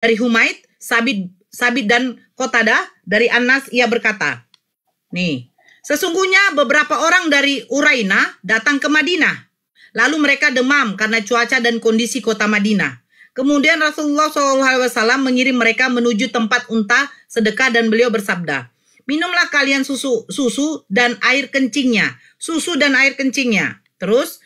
dari Humaid, Sabit dan Qatadah dari Anas, ia berkata, nih, sesungguhnya beberapa orang dari Uraina datang ke Madinah. Lalu mereka demam karena cuaca dan kondisi kota Madinah. Kemudian Rasulullah SAW mengirim mereka menuju tempat unta sedekah dan beliau bersabda, minumlah kalian susu dan air kencingnya. Susu dan air kencingnya. Terus,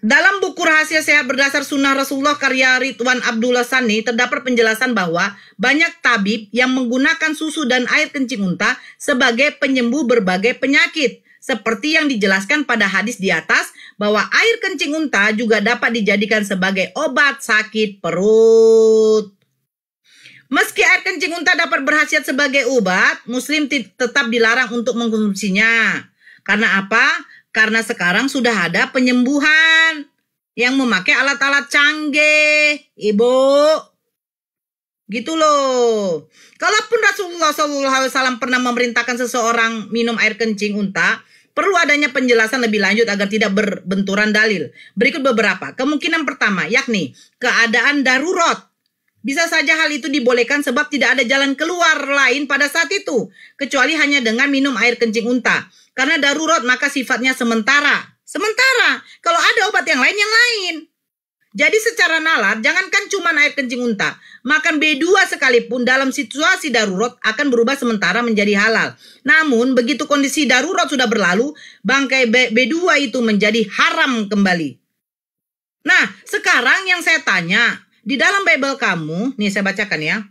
dalam buku Rahasia Sehat Berdasar Sunnah Rasulullah karya Ridwan Abdullah Sani terdapat penjelasan bahwa banyak tabib yang menggunakan susu dan air kencing unta sebagai penyembuh berbagai penyakit. Seperti yang dijelaskan pada hadis di atas bahwa air kencing unta juga dapat dijadikan sebagai obat sakit perut. Meski air kencing unta dapat berkhasiat sebagai obat, muslim tetap dilarang untuk mengkonsumsinya. Karena apa? Karena sekarang sudah ada penyembuhan yang memakai alat-alat canggih, Ibu. Gitu loh. Kalaupun Rasulullah SAW pernah memerintahkan seseorang minum air kencing unta, perlu adanya penjelasan lebih lanjut agar tidak berbenturan dalil. Berikut beberapa. Kemungkinan pertama, yakni keadaan darurat. Bisa saja hal itu dibolehkan sebab tidak ada jalan keluar lain pada saat itu, kecuali hanya dengan minum air kencing unta. Karena darurat maka sifatnya sementara. Kalau ada obat yang lain. Jadi secara nalar, jangankan cuma air kencing unta, makan B2 sekalipun dalam situasi darurat akan berubah sementara menjadi halal. Namun, begitu kondisi darurat sudah berlalu, bangkai B2 itu menjadi haram kembali. Nah, sekarang yang saya tanya, di dalam Bible kamu, nih saya bacakan ya.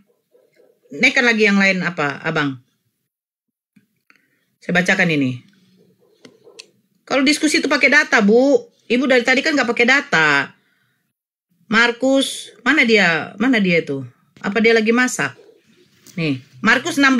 Naikkan lagi yang lain apa, Abang? Saya bacakan ini. Kalau diskusi itu pakai data, Bu. Ibu dari tadi kan nggak pakai data. Markus, mana dia itu? Apa dia lagi masak? Nih, Markus 16.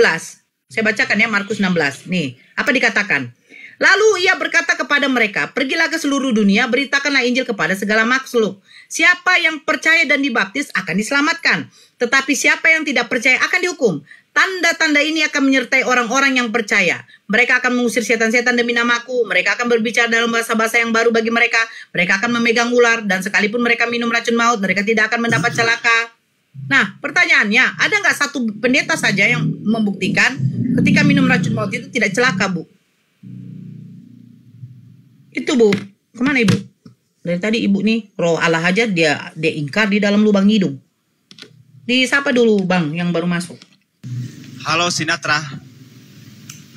Saya bacakan ya, Markus 16. Nih, apa dikatakan? Lalu ia berkata kepada mereka, pergilah ke seluruh dunia, beritakanlah Injil kepada segala makhluk. Siapa yang percaya dan dibaptis akan diselamatkan. Tetapi siapa yang tidak percaya akan dihukum. Tanda-tanda ini akan menyertai orang-orang yang percaya. Mereka akan mengusir setan-setan demi namaku. Mereka akan berbicara dalam bahasa-bahasa yang baru bagi mereka. Mereka akan memegang ular. Dan sekalipun mereka minum racun maut, mereka tidak akan mendapat celaka. Nah, pertanyaannya, ada nggak satu pendeta saja yang membuktikan ketika minum racun maut itu tidak celaka, Bu? Itu, Bu. Kemana Ibu? Dari tadi Ibu nih, roh Allah aja dia ingkar di dalam lubang hidung. Disapa dulu, Bang, yang baru masuk. Halo Sinatra.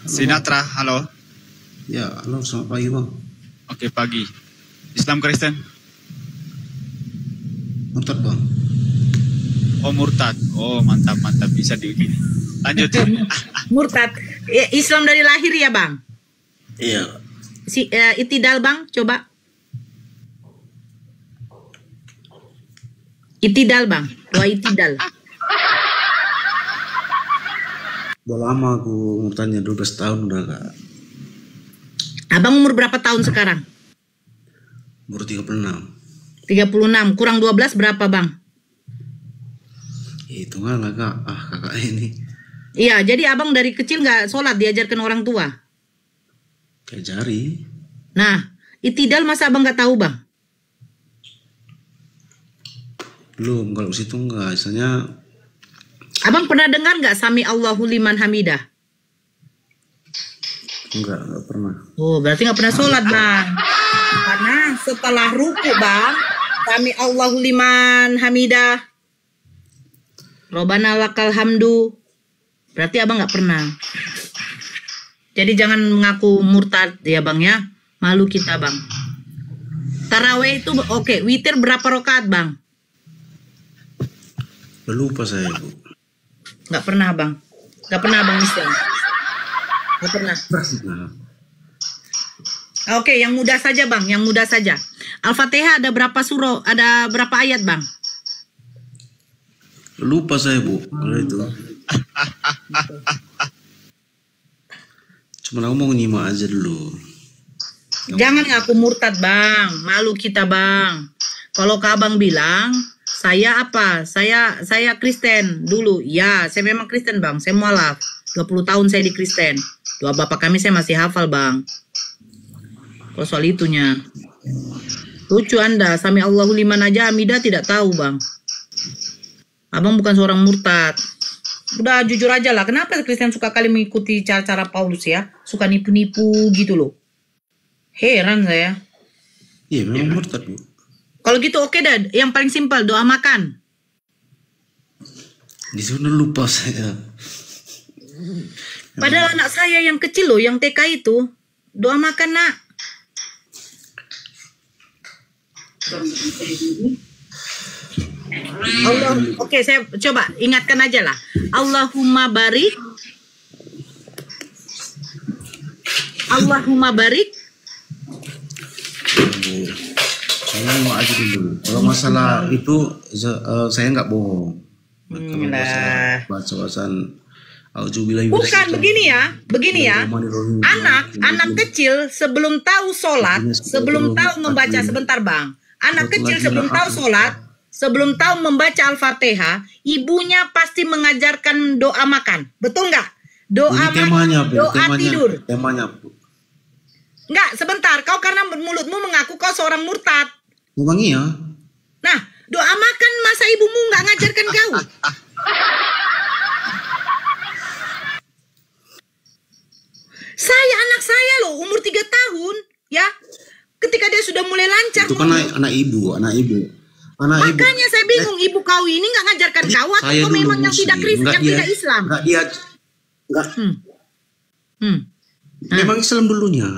Sinatra, halo. Ya, halo, selamat pagi, Bang. Oke, pagi. Islam Kristen? Murtad, Bang. Oh, murtad. Oh, mantap. Bisa diuji. Lanjut. Murtad. Islam dari lahir ya, Bang? Iya. Itidal, Bang, coba. Itidal, Bang. Doa itidal. Udah lama aku murtadnya, 12 tahun udah gak. Abang umur berapa tahun sekarang? Umur 36. 36, kurang 12 berapa, Bang? Hitungan lah, Kak. Kakak ini. Iya, jadi abang dari kecil gak sholat, diajarkan orang tua? Diajari. Nah, itidal masa abang gak tahu, Bang? Belum, kalau situ enggak. Misalnya Abang pernah dengar nggak Sami Allahu liman hamidah? enggak pernah. Oh, berarti nggak pernah sholat, Bang. Karena setelah ruku, Bang, Sami Allahu liman hamidah, Robbana lakal hamdu, berarti abang nggak pernah. Jadi jangan mengaku murtad ya, Bang ya. Malu kita, Bang. Taraweh itu oke. Witir berapa rakaat, Bang? Lupa saya, Bu. Nggak pernah, Bang. Nggak pernah, Bang Islam. Nggak pernah. Oke, yang mudah saja, Bang. Yang mudah saja. Al-Fatihah ada berapa surah? Ada berapa ayat, Bang? Lupa saya, Bu. Kalau itu. Cuma aku mau nyimak aja dulu. Jangan ngaku murtad, Bang. Malu kita, Bang. Kalau Abang bilang, saya apa? Saya Kristen dulu. Ya, saya memang Kristen, Bang. Saya mualaf. 20 tahun saya di Kristen. Doa bapak kami saya masih hafal, Bang. Kalau soal itunya. Lucu Anda. Sami Allahu liman aja Hamidah tidak tahu, Bang. Abang bukan seorang murtad. Udah jujur aja lah. Kenapa Kristen suka kali mengikuti cara-cara Paulus ya? Suka nipu-nipu gitu loh. Heran saya. Iya, memang murtad, Bu. Kalau gitu oke dah. Yang paling simpel, doa makan. Di sana lupa saya. Padahal anak saya yang kecil loh, yang TK itu. Doa makan, nak. Oke, saya coba ingatkan aja lah. Allahumma barik. Allahumma barik. Saya mau aja dulu. Kalau masalah itu saya nggak bohong. Kalau masalah baca-bacaan bukan begini ya. Anak kecil sebelum tahu sholat, sebelum tahu membaca, sebentar bang. Anak kecil sebelum tahu sholat, sebelum tahu membaca Al-Fatihah, ibunya pasti mengajarkan doa makan. Betul nggak? Doa makan, doa tidur. Temanya, Bu. Nggak, sebentar. Kau karena mulutmu mengaku kau seorang murtad. Memang iya. Nah, doa makan masa ibumu nggak ngajarkan kau? Anak saya loh, umur 3 tahun, ya. Ketika dia sudah mulai lancar. Itu kan anak ibu. Makanya saya bingung, ibu kau ini nggak ngajarkan kau atau kau memang yang tidak Kristen, yang tidak Islam? Memang Islam dulunya.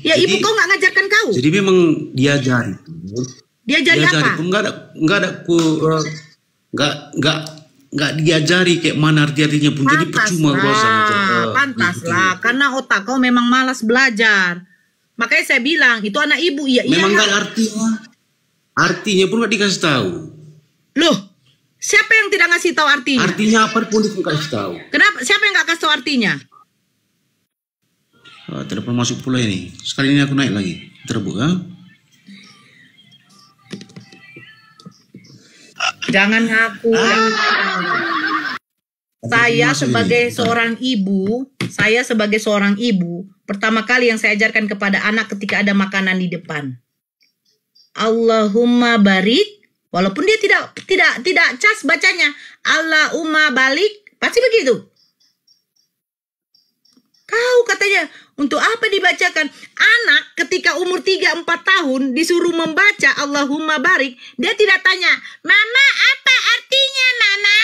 Ya, jadi, ibu kau nggak ngajarkan kau. Jadi memang diajari. Diajari apa? Nggak diajari kayak mana artinya pun. Jadi percuma pantas lah, karena otak kau memang malas belajar. Makanya saya bilang itu anak ibu. Iya, memang nggak artinya pun nggak dikasih tahu. Loh, siapa yang tidak ngasih tahu artinya? Artinya apa pun dikasih tahu. Kenapa? Siapa yang nggak kasih tahu artinya? Telepon masuk pula ini. Sekali ini aku naik lagi. Terbuka. Jangan ngaku. Saya sebagai seorang ibu, pertama kali yang saya ajarkan kepada anak ketika ada makanan di depan. Allahumma barik, walaupun dia tidak cas bacanya. Allahumma balik, pasti begitu. Kau katanya, untuk apa dibacakan? Anak ketika umur 3-4 tahun disuruh membaca Allahumma barik, dia tidak tanya, Mama apa artinya Mama?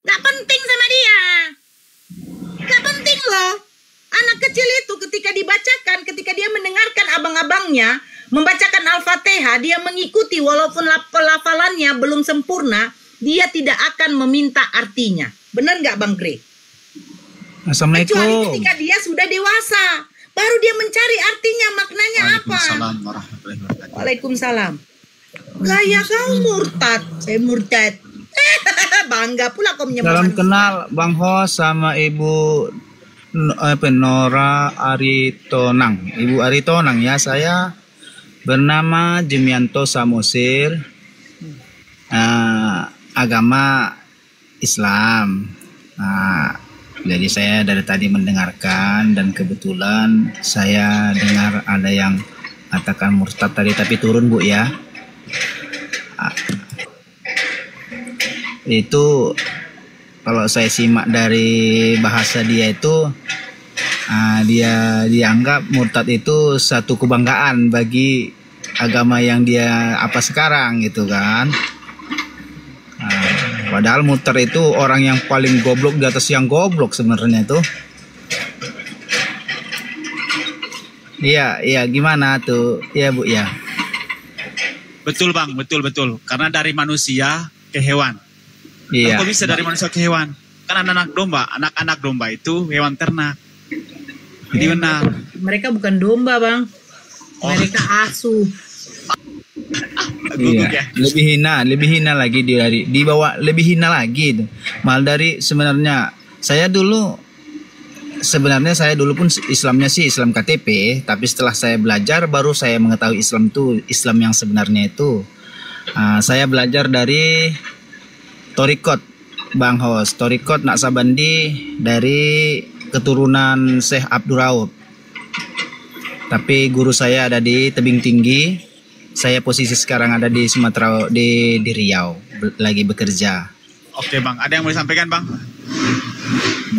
Gak penting sama dia. Gak penting loh. Anak kecil itu ketika dibacakan, ketika dia mendengarkan abang-abangnya membacakan Al-Fatihah, dia mengikuti walaupun pelafalannya belum sempurna, dia tidak akan meminta artinya. Benar nggak Bang Gre? Assalamualaikum. Kecuali ketika dia sudah dewasa, baru dia mencari artinya, maknanya apa. Waalaikumsalam warahmatullahi wabarakatuh. Waalaikumsalam. Gaya kau murtad, saya murtad. Bangga pula kau menyebut. Salam kenal Bang Hos sama Ibu Nora Aritonang. Ibu Aritonang ya, saya bernama Jemianto Samosir, agama Islam. Jadi saya dari tadi mendengarkan dan kebetulan saya dengar ada yang katakan murtad tadi, tapi turun Bu ya. Itu kalau saya simak dari bahasa dia itu, dia dianggap murtad itu satu kebanggaan bagi agama yang dia apa sekarang gitu kan. Padahal murtad itu orang yang paling goblok di atas yang goblok sebenarnya tuh. Iya gimana tuh? Iya Bu ya. Betul Bang, betul. Karena dari manusia ke hewan. Iya. Kok bisa dari manusia ke hewan? Kan anak-anak domba itu hewan ternak. Jadi benar. Mereka bukan domba Bang. Mereka asu. Iya. Lebih hina lagi dibawa lebih hina lagi. Mal dari sebenarnya saya dulu pun Islamnya sih Islam KTP, tapi setelah saya belajar baru saya mengetahui Islam yang sebenarnya itu. Saya belajar dari Torikot Bang Hos, Torikot Naksabandi dari keturunan Syekh Abdurraub. Tapi guru saya ada di Tebing Tinggi. Saya posisi sekarang ada di Sumatera di Riau lagi bekerja. Oke bang, ada yang mau disampaikan bang?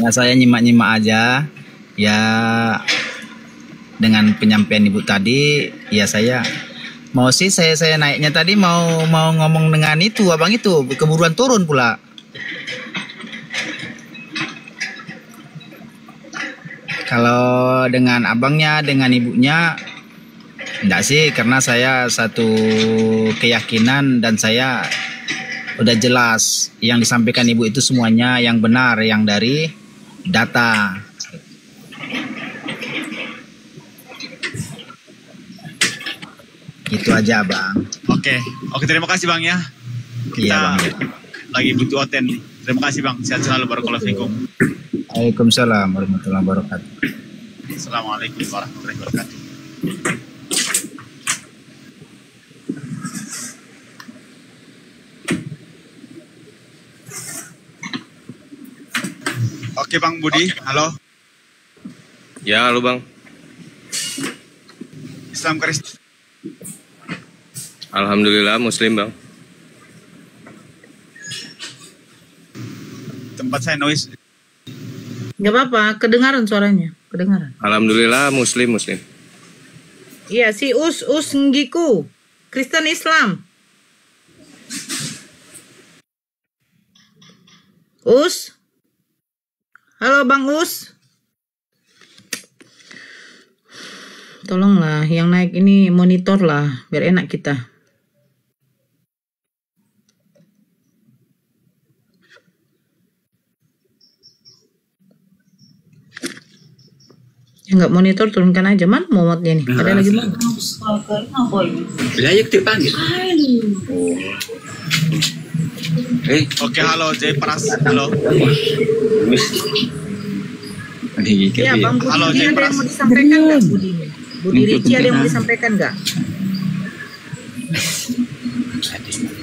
Ya saya nyimak-nyimak aja. Ya dengan penyampaian ibu tadi, ya saya naiknya tadi mau ngomong dengan itu abang itu, keburuan turun pula. Kalau dengan abangnya, dengan ibunya, enggak sih, karena saya satu keyakinan dan saya udah jelas yang disampaikan ibu itu semuanya yang benar, yang dari data. Itu aja bang. Oke, terima kasih bang ya. Kita Iya, bang. lagi butuh oten nih. Terima kasih bang, sehat selalu, barakallahu fikum. Waalaikumsalam warahmatullahi wabarakatuh. Assalamualaikum warahmatullahi wabarakatuh. Oke bang Budi, halo. Ya, halo bang. Islam Kristen. Alhamdulillah Muslim bang. Tempat saya noise. Nggak apa-apa, kedengaran suaranya, kedengaran. Alhamdulillah Muslim. Iya, si Us Nggiku, Kristen Islam. Us? Halo Bang Us? Tolonglah, yang naik ini monitor lah, biar enak kita. Yang nggak monitor turunkan aja, man momotnya nih. Ada lagi mau? Saya dipanggil. Oke, halo Jay Pras, halo. Ya, Bang Budi, Halo, ini ada yang mau disampaikan nggak Budi? Budi Ricci ada yang mau disampaikan nggak?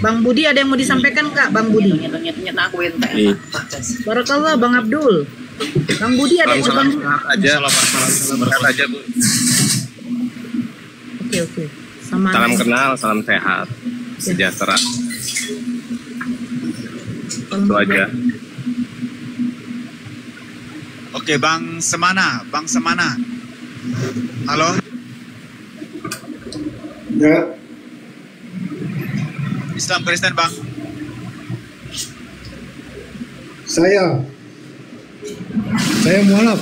Bang Budi ada yang mau disampaikan nggak, Bang Budi? Barakallah, Bang Abdul. Bang Budi ada yang mau Salam aja bu. Oke. Sama Salam kenal, salam sehat, sejahtera. Itu aja. Oke, Bang Semana. Halo. Ya, Islam Kristen, Bang. saya mualaf.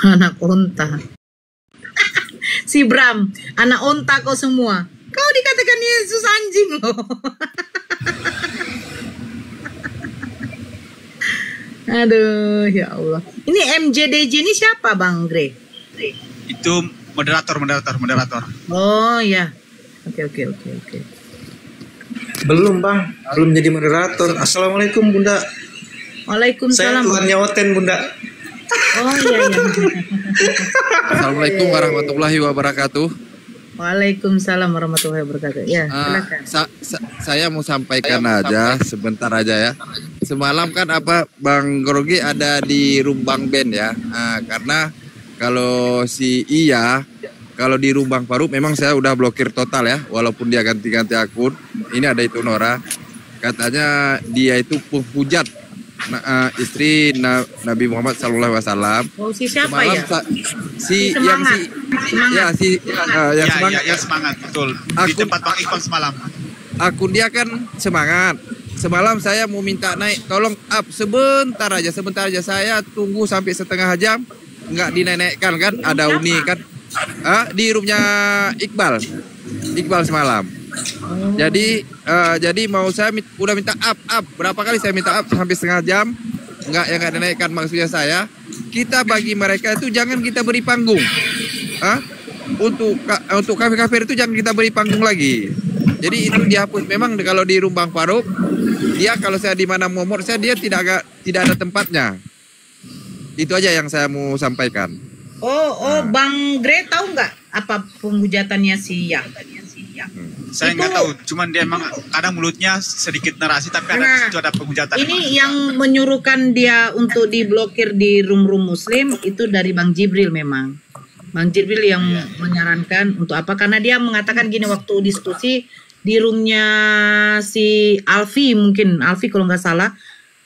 anak onta. Si Bram, anak onta kau semua. Kau dikatakan Yesus anjing loh. Aduh, ya Allah. Ini MJDJ ini siapa, Bang Gre? Itu moderator. Oh ya. Oke. Belum bang, belum jadi moderator. Assalamualaikum Bunda. Waalaikumsalam. Saya Tuhannya Oten Bunda. Oh iya. Assalamualaikum warahmatullahi wabarakatuh. Waalaikumsalam warahmatullahi wabarakatuh. Ya, silakan. Saya mau sampaikan aja, sebentar aja ya. Semalam kan Bang Grogi ada di Rumbang Band ya. Karena kalau kalau di Rumbang Paru memang saya udah blokir total ya, walaupun dia ganti-ganti akun. Ini ada itu Nora, katanya dia itu penghujat istri Nabi Muhammad SAW. Oh, si siapa semalam, ya? Yang semangat, betul. Di tempat Bang Iqbal semalam. Akun dia kan semangat. Semalam saya mau minta naik, tolong up sebentar aja. Saya tunggu sampai setengah jam, nggak dinaikkan kan? Ada Uni kan? Di roomnya Iqbal semalam. Jadi mau saya udah minta up. Berapa kali saya minta up sampai setengah jam, nggak dinaikkan. Maksudnya saya, kita bagi mereka itu jangan kita beri panggung. Untuk kafir itu jangan kita beri panggung lagi. Jadi itu dihapus. Memang kalau di Rumbang Paruk, dia kalau saya di mana momor saya dia tidak ada tempatnya. Itu aja yang saya mau sampaikan. Bang Gre tahu nggak apa penghujatannya si Yang? Saya Itu- nggak tahu, cuman dia emang kadang mulutnya sedikit narasi, tapi ada Nah, di situ ada penghujatan. Ini yang menyuruhkan dia untuk diblokir di room-room muslim itu dari Bang Jibril memang. Bang Jibril yang menyarankan untuk apa? Karena dia mengatakan gini waktu diskusi di roomnya si Alfi, mungkin Alfi kalau nggak salah,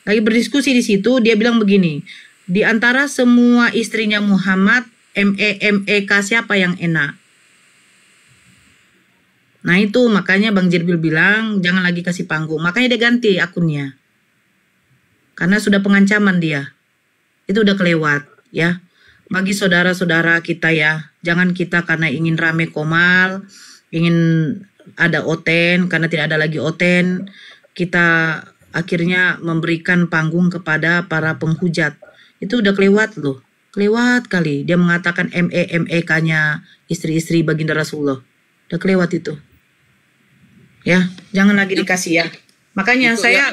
lagi berdiskusi di situ, dia bilang begini, di antara semua istrinya Muhammad, MEK siapa yang enak? Nah itu makanya Bang Jibril bilang jangan lagi kasih panggung. Makanya dia ganti akunnya. Karena sudah pengancaman dia. Itu udah kelewat ya. Bagi saudara-saudara kita ya, jangan kita karena ingin rame komal, ingin ada oten, karena tidak ada lagi oten, kita akhirnya memberikan panggung kepada para penghujat. Itu udah kelewat loh. Kelewat kali. Dia mengatakan MEK-nya istri-istri baginda Rasulullah. Udah kelewat itu. Ya, jangan lagi dikasih ya. Makanya Itu saya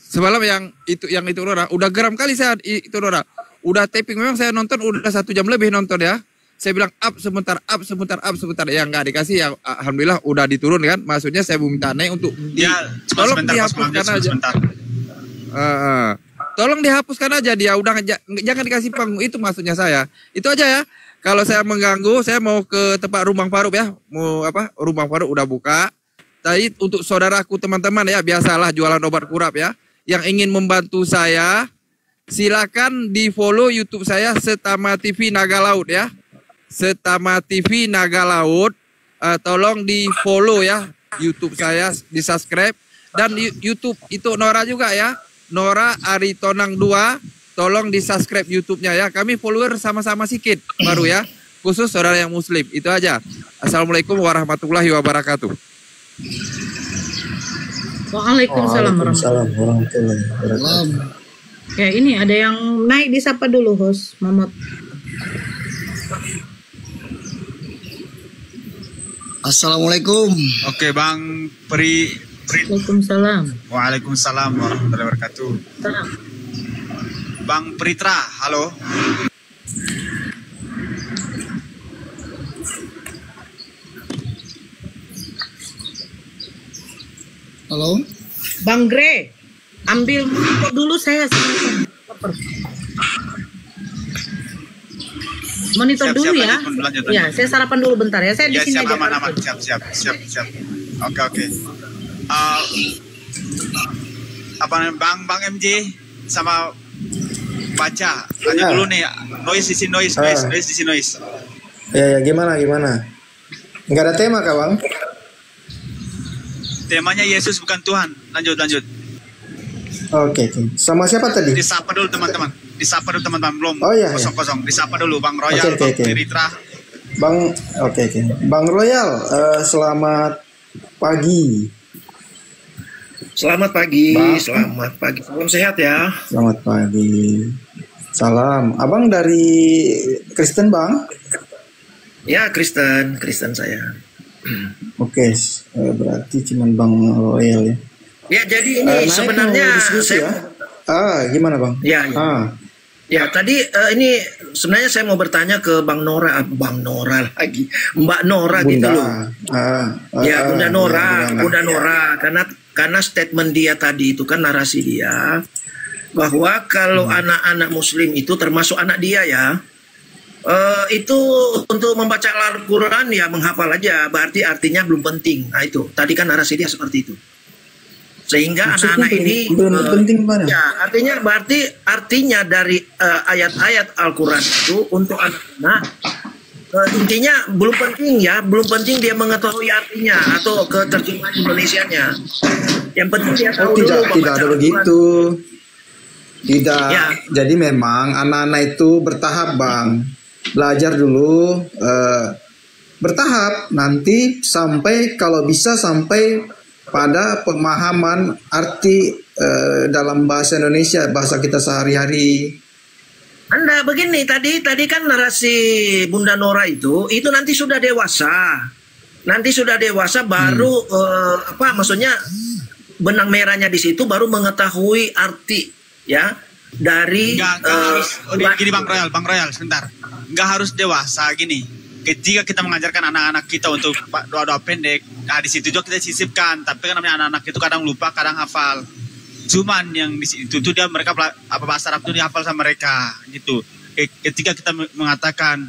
Semalam yang itu Nora, udah geram kali saya itu Nora. Udah taping, memang saya nonton udah 1 jam lebih nonton ya. Saya bilang up sebentar. Ya nggak dikasih ya, alhamdulillah udah diturun kan. Maksudnya saya minta naik untuk Ya, cuma tolong sebentar, Mas, dihapuskan cuma aja. sebentar. Tolong dihapuskan aja dia, udah jangan dikasih panggung, itu maksudnya saya. Itu aja ya. Kalau saya mengganggu, saya mau ke tempat Rumah Faruk ya. Mau apa? Rumah Faruk udah buka. Tapi untuk saudaraku teman-teman ya, biasalah jualan obat kurap ya. Yang ingin membantu saya, silakan di follow YouTube saya Setama TV Naga Laut ya. Setama TV Naga Laut. Tolong di follow ya YouTube saya, di subscribe. Dan di YouTube itu Nora juga ya. Nora Aritonang 2. Tolong di subscribe YouTube-nya ya. Kami follower sama-sama sedikit baru ya. Khusus saudara yang muslim. Itu aja. Assalamualaikum warahmatullahi wabarakatuh. Waalaikumsalam warahmatullahi warahmatullahi wabarakatuh. Ya ini ada yang naik, disapa dulu host Muhammad. Assalamualaikum. Oke, Bang Pri. Waalaikumsalam. Waalaikumsalam warahmatullahi wabarakatuh. Salam. Bang Pritra, halo. Halo. Bang Gre, ambil monitor dulu saya. Monitor Siap, dulu siap, ya. lanjut. Ya, saya sarapan dulu bentar ya. Saya di Ya, sini siap, aja. aman. Siap. Oke. Apa namanya, Bang MJ sama baca. Lanjut Ya. dulu nih. Noise di sini, noise. Ya, gimana? Nggak ada tema kah, Bang? Temanya Yesus bukan Tuhan. Lanjut. Oke. Sama siapa tadi? Disapa dulu teman-teman. Belum Oh, iya, kosong. Disapa dulu Bang Royal, Oke. Bang Pritra. Oke. Bang Royal, selamat pagi. Selamat pagi, Bang. selamat pagi. Salam sehat ya. Selamat pagi. Salam. Abang dari Kristen, Bang? Ya, Kristen saya. Oke, berarti cuman Bang Royal ya. Ya, jadi ini Naik sebenarnya mau diskusi ya. Gimana Bang? Ya. Ya, tadi ini sebenarnya saya mau bertanya ke Bang Nora lagi. Mbak Nora Bunda. gitu loh. Ya, Bunda Nora, ya, Bunda Nora, karena statement dia tadi itu kan narasi dia bahwa kalau anak-anak muslim itu termasuk anak dia ya, itu untuk membaca Al-Quran ya menghafal aja, berarti artinya belum penting. Nah itu tadi kan narasi dia seperti itu, sehingga Maksudnya anak-anak ini belum penting mana? ya artinya dari ayat-ayat Al-Quran itu untuk anak-anak intinya belum penting dia mengetahui artinya atau keterjemahan Indonesianya. Yang penting dia tahu dulu tidak membaca ada Al-Quran. begitu. Tidak. Ya. Jadi memang anak-anak itu bertahap Bang. Belajar dulu bertahap, nanti sampai kalau bisa sampai pada pemahaman arti dalam bahasa Indonesia, bahasa kita sehari-hari. Anda begini tadi kan narasi Bunda Nora itu nanti sudah dewasa. Nanti sudah dewasa baru maksudnya benang merahnya di situ baru mengetahui arti ya dari Enggak harus gini Bang Royal sebentar. Enggak harus dewasa gini. ketika kita mengajarkan anak-anak kita untuk doa-doa pendek, nah di situ juga kita sisipkan. Tapi kan namanya anak-anak itu kadang lupa, kadang hafal. Cuman yang di situ tuh mereka bahasa Arab itu dihafal sama mereka gitu. Ketika kita mengatakan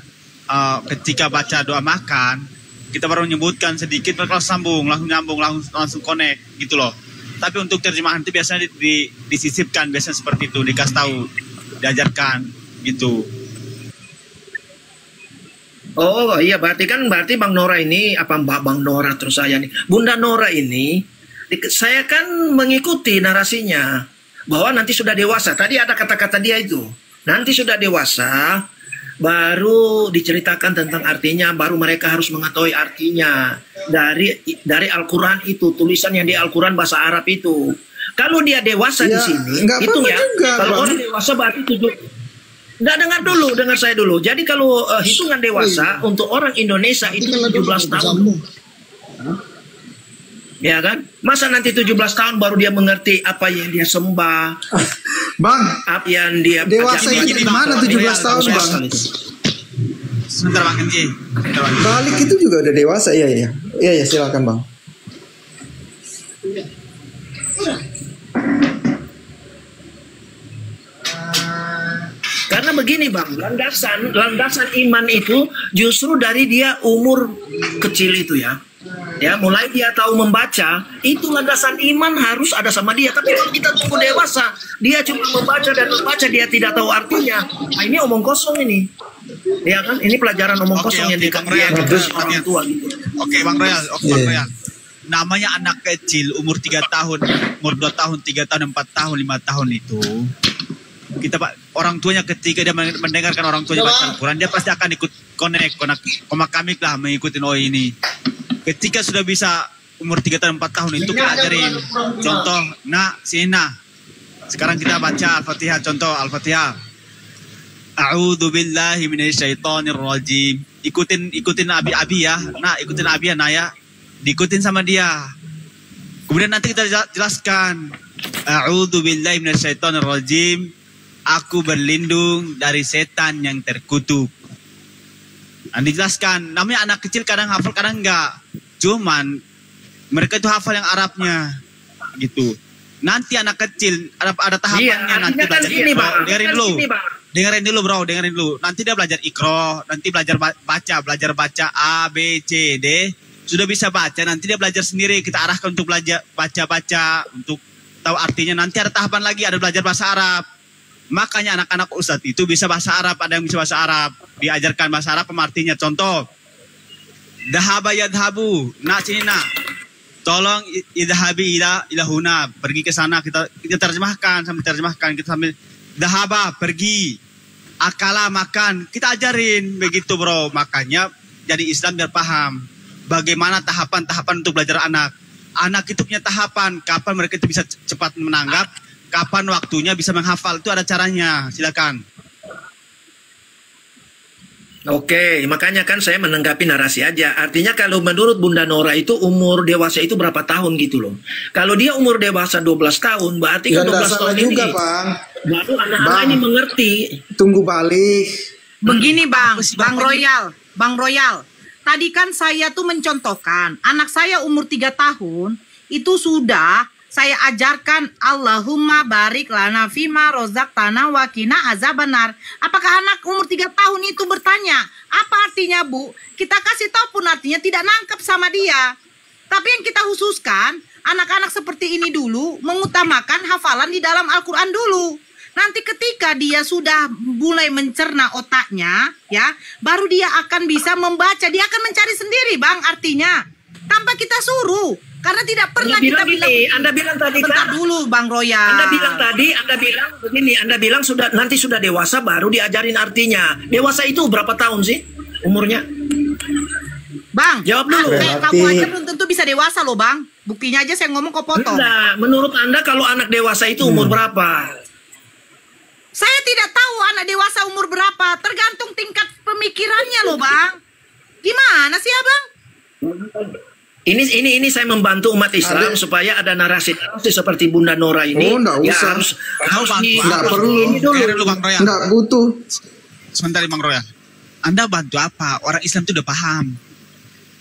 ketika baca doa makan, kita baru menyebutkan sedikit, mereka langsung nyambung, langsung connect gitu loh. Tapi untuk terjemahan itu biasanya disisipkan, biasanya seperti itu, dikasih tahu, diajarkan gitu. Oh iya, berarti Bang Nora ini, Bang Nora terus saya nih, Bunda Nora ini, saya kan mengikuti narasinya bahwa nanti sudah dewasa. Tadi ada kata-kata dia itu, nanti sudah dewasa, baru diceritakan tentang artinya, baru mereka harus mengetahui artinya dari Al-Quran itu, tulisan yang di Al-Quran bahasa Arab itu. Kalau dia dewasa di sini, itu ya, kalau orang dewasa berarti 7. Dengar saya dulu. Jadi kalau hitungan dewasa untuk orang Indonesia itu 17 tahun. Ya kan? Masa nanti 17 tahun baru dia mengerti apa yang dia sembah. Bang, apa yang dia dewasa itu di mana 17 tahun, Bang? Sebentar Bang Kenji. Balik itu juga udah dewasa, iya silakan Bang. Karena begini Bang, landasan iman itu justru dari dia umur kecil itu ya. Ya, mulai dia tahu membaca, itu landasan iman harus ada sama dia. Tapi kalau kita tunggu dewasa, dia cuma membaca, dia tidak tahu artinya. Nah, ini omong kosong ini. Ya kan? Ini pelajaran omong kosong yang dikasih orang tua gitu. Oke, Bang Royal. Bang Royal. Namanya anak kecil umur 3 tahun, umur 2 tahun, 3 tahun, 4 tahun, 5 tahun itu. Orang tuanya ketika dia mendengarkan orang tuanya baca Al-Quran, dia pasti akan ikut connect kami lah mengikuti ini. Ketika sudah bisa umur 3 tahun 4 tahun itu kita ajarin. Contoh, sekarang kita baca Al-Fatihah, contoh Al-Fatihah. A'udzu billahi minasyaitonir rajim. Ikutin abi ya. Ikutin abi ya, Naya. Diikutin sama dia. Kemudian nanti kita jelaskan. A'udzu billahi minasyaitonir rajim. Aku berlindung dari setan yang terkutuk. Nah, dijelaskan, namanya anak kecil kadang hafal, kadang enggak. Cuman mereka itu hafal yang Arabnya, gitu. Nanti anak kecil ada tahapannya, nanti belajar Iqra. Dengerin dulu bro. Nanti dia belajar Iqra, nanti belajar baca A, B, C, D. Sudah bisa baca, nanti dia belajar sendiri. Kita arahkan untuk belajar baca, untuk tahu artinya. Nanti ada tahapan lagi, ada belajar bahasa Arab. Makanya anak-anak Ustadz itu bisa bahasa Arab, ada yang bisa bahasa Arab. Diajarkan bahasa Arab pemartinya. Contoh, Dahaba yadhabu, sini tolong idhabi ilahuna, pergi ke sana. Kita terjemahkan, kita sambil Dahaba, pergi. Akala, makan. Kita ajarin begitu bro. Makanya jadi Islam biar paham bagaimana tahapan-tahapan untuk belajar anak. Anak itu punya tahapan, kapan mereka itu bisa cepat menanggap, kapan waktunya bisa menghafal, itu ada caranya. Silakan. Oke, makanya kan saya menanggapi narasi aja. Artinya kalau menurut Bunda Nora itu umur dewasa itu berapa tahun gitu loh. Kalau dia umur dewasa 12 tahun, berarti kan 12 tahun juga, ini Bang. Baru anak-anak ini mengerti. Tunggu balik. Begini Bang Royal. Tadi kan saya tuh mencontohkan, anak saya umur 3 tahun, itu sudah saya ajarkan Allahumma barik lana fima rozaqtana wa qina azabannar. Apakah anak umur 3 tahun itu bertanya, apa artinya Bu? Kita kasih tahu pun artinya tidak nangkep sama dia. Tapi yang kita khususkan, anak-anak seperti ini dulu mengutamakan hafalan di dalam Al-Quran dulu. Nanti ketika dia sudah mulai mencerna otaknya, ya, baru dia akan bisa membaca. Dia akan mencari sendiri Bang artinya, tanpa kita suruh. Karena tidak pernah kita bilang. Anda bilang tadi kan dulu Bang Royal. Anda bilang sudah nanti sudah dewasa baru diajarin artinya. Dewasa itu berapa tahun sih umurnya? Bang, jawab dulu. Kamu aja belum tentu bisa dewasa loh Bang. Buktinya aja saya ngomong kok potong. Nah, menurut Anda kalau anak dewasa itu umur berapa? Saya tidak tahu anak dewasa umur berapa. Tergantung tingkat pemikirannya loh Bang. Gimana sih Abang? Ini saya membantu umat Islam supaya ada narasi seperti Bunda Nora ini. Oh, enggak usah. Harus enggak perlu. Dengerin dulu Bang Royal. Enggak butuh. Sebentar Bang Royal. Anda bantu apa? Orang Islam itu udah paham.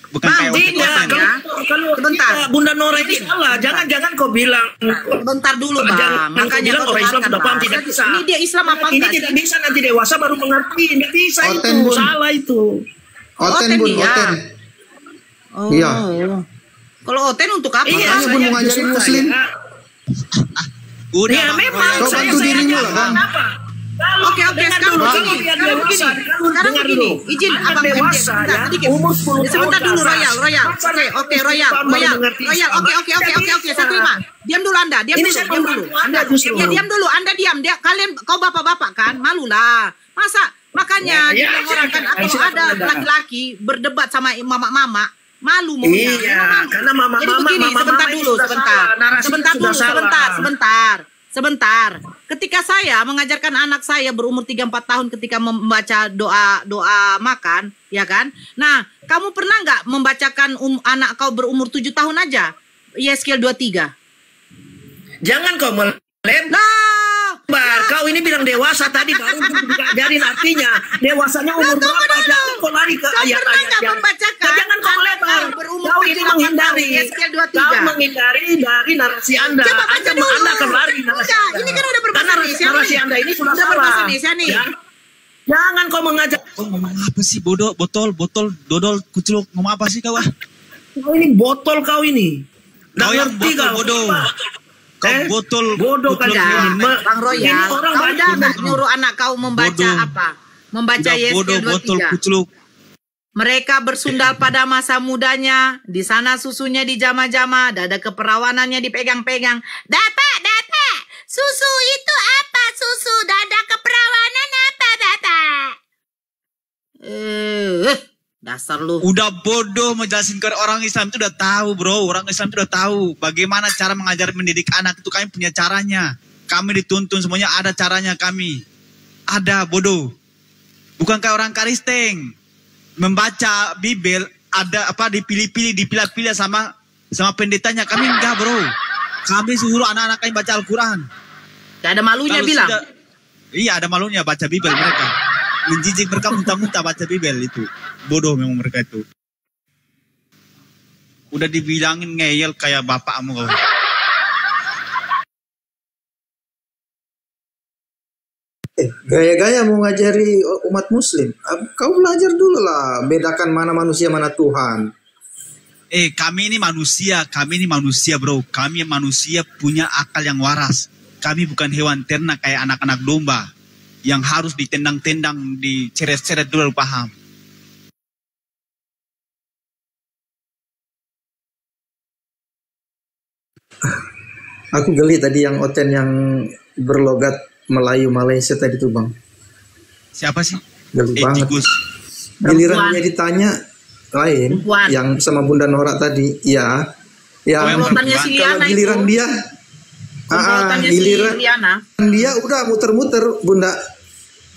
Bukan Bang, kayak tidak. Kalau Sebentar. Bunda Nora ini salah. Jangan kau bilang. Bentar dulu Bang. Makanya bilang kau orang Islam dengarkan, sudah paham, Bang. tidak bisa. Ini dia Islam apa Ini enggak? tidak bisa, nanti dewasa baru mengerti. Tidak bisa Oten, itu. Bun. Salah itu. Oten Oten Bun, dia. Oten. Oh. Iya. Kalau Oten untuk apa? Iya, Makanya Bun mau ngajarin justru Muslim. udah Ya Bang memang. Kau saya bantu dirimu akan lah, Bang. apa? Kalau Oke, dengar sekarang dulu, begini. kalau biar Sekarang dewasa, begini. kalau Sekarang dengar begini. dulu. Izin Anak Abang dewasa MJ, sebentar, ya, sedikit. umur 10 tahun Sebentar ke dulu, atas. Royal. Oke, Royal. Oke, saya terima. Diam dulu Anda, diam Ini dulu, saya diam dulu. membantu Anda justru. Ya, diam dulu, Anda diam. Kalian, kau bapak-bapak kan, malulah. Masa, makanya Ya, orang kan, kalau silakan ada Anda. laki-laki berdebat sama mama-mama, malu maunya. Iya, karena mama-mama- Jadi begini, mama-mama sebentar itu dulu, sudah sebentar. salah, narasinya Sebentar sudah dulu, salah. sebentar. Ketika saya mengajarkan anak saya berumur 3-4 tahun ketika membaca doa makan, ya kan? Nah, kamu pernah nggak membacakan anak kau berumur 7 tahun aja? Yeskiel 23. Jangan kau melebar. Kau ini bilang dewasa tadi baru ajarin artinya. Dewasanya umur berapa? Jangan kau lari ke Kau ayat-ayat pernah nggak yang. membacakan Jangan kau melebar. anak berumur Kau ini 7-8 menghindari. tahun, Yeskiel 23. Kau menghindari dari narasi Anda. Coba baca Anda dulu. akan lari narasi Enggak, Anda. ini kan udah berbahasa Karena Indonesia narasi nih. Anda ini sudah Udah salah. berbahasa Indonesia nih. Ya. Jangan kau mengajak. ngomong apa sih bodoh, botol, dodol, kucluk, ngomong apa sih kau ah? Kau ini botol kau ini. Kau yang ngerti botol kau. bodoh. Kau botol bodoh kan kucluk ini. Bang Royal, Ini orang kau banyak udah nggak nyuruh anak kau membaca Bodoh. apa? Membaca Udah bodoh, Yeskiel botol, 23. kucluk. Mereka bersundal pada masa mudanya, di sana susunya dijama-jama, dada keperawanannya dipegang-pegang. Bapak, susu itu apa? Susu dada keperawanan apa, Bapak? Dasar lu. Udah bodoh menjelasin ke orang Islam itu udah tahu bro. Orang Islam itu udah tahu bagaimana cara mengajar mendidik anak itu, kami punya caranya. Kami dituntun semuanya, ada caranya kami. Ada bodoh. Bukan kayak orang Kristen. Membaca Bible ada apa dipilih-pilih, dipilah-pilih sama pendetanya. Kami enggak bro. Kami suruh anak-anak kami baca Al-Quran. Gak ada malunya Kalau bilang. Iya ada malunya baca Bible mereka. Menjijik mereka muntah-muntah baca Bible itu. Bodoh memang mereka itu. Udah dibilangin ngeyel kayak bapakmu kau. Gaya-gaya mau ngajari umat muslim. Kau belajar dulu lah, bedakan mana manusia mana Tuhan. Kami ini manusia bro. Kami manusia punya akal yang waras. Kami bukan hewan ternak kayak anak-anak domba yang harus ditendang-tendang, diceret-ceret dulu paham. Aku geli tadi yang Oten yang berlogat Melayu Malaysia tadi tuh bang. Siapa sih? Geli banget. Tikus. Giliran dia ditanya lain, Perempuan. yang sama Bunda Nora tadi, ya. Komplotannya si Kalau Liana giliran itu. dia, Komplotannya si giliran Liana. dia udah muter-muter Bunda.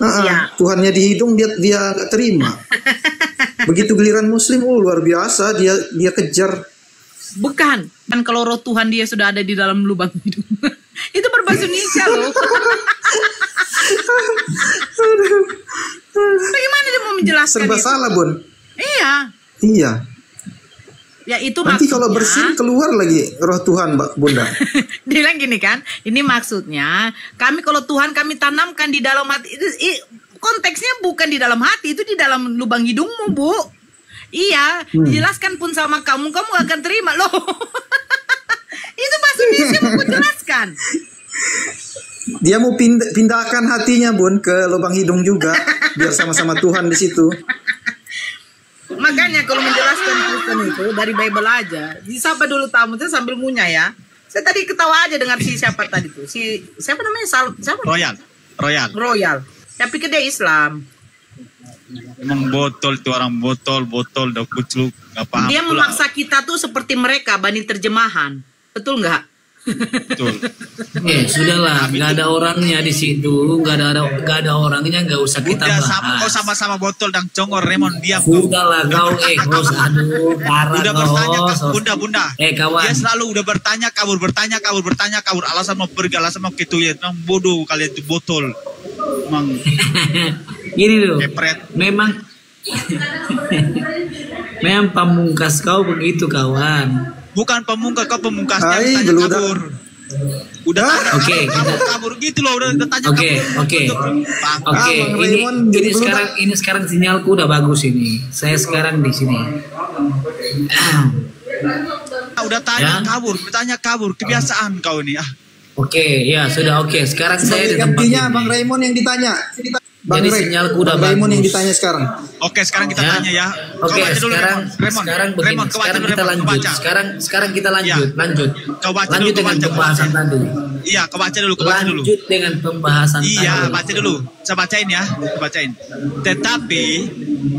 Iya. Tuhannya dihitung dia gak terima. Begitu giliran Muslim, luar biasa dia kejar. Bukan. Kan kalau roh Tuhan dia sudah ada di dalam lubang hidung. Itu berbahasa Indonesia loh. Bagaimana dia mau menjelaskan Serba itu? salah Bun. Iya. Ya itu Nanti maksudnya. kalau bersin keluar lagi roh Tuhan Mbak Bunda. Dia bilang gini kan, ini maksudnya kami kalau Tuhan kami tanamkan di dalam hati. Konteksnya bukan di dalam hati, itu di dalam lubang hidungmu, Bu. Iya, dijelaskan pun sama kamu akan terima loh. Itu bahasa Indonesia mau jelaskan. Dia mau pindahkan hatinya Bun ke lubang hidung juga, biar sama-sama Tuhan di situ. Makanya kalau menjelaskan Kristen itu dari Bible aja. Disapa dulu tamu itu sambil ngunyah ya. Saya tadi ketawa aja dengar si siapa tadi tuh. Si siapa namanya? Siapa? Royal. Saya pikir dia Islam. Emang botol tuh orang botol udah kucluk, nggak paham. Dia memaksa kita tuh seperti mereka banding terjemahan. Betul nggak? Betul. Sudahlah, nggak ada orangnya di situ, nggak ada orangnya, nggak usah kita Udah bahas. kau sama-sama botol dan congor Raymond diam. Udahlah kau host, aduh parah Udah kau bertanya host. bunda. Kawan. Dia selalu udah bertanya kabur. Alasan mau pergi, alasan mau gitu ya. Emang bodoh kalian tuh botol. Emang Gini loh, kepret. Memang pamungkas kau begitu kawan. Bukan pamungkas, kau pemungkasnya tanya kabur. Udah tanya kabur gitu loh, udah tanya Oke. Ini sekarang sinyalku udah bagus ini. Saya sekarang di sini. Udah tanya kabur, kebiasaan kau ini. Oke, ya sudah oke. Sekarang saya di tempat ini. Bang Raymond yang ditanya. Jadi sinyalku udah bagus. Raymond yang ditanya sekarang. Oke, sekarang kita tanya ya. Oke, sekarang begini. Sekarang kita lanjut. Sekarang kita lanjut. Lanjut dengan pembahasan tadi. Iya, kau baca dulu. Lanjut dengan pembahasan tadi. Iya, baca dulu. Saya bacain ya, bacain. Tetapi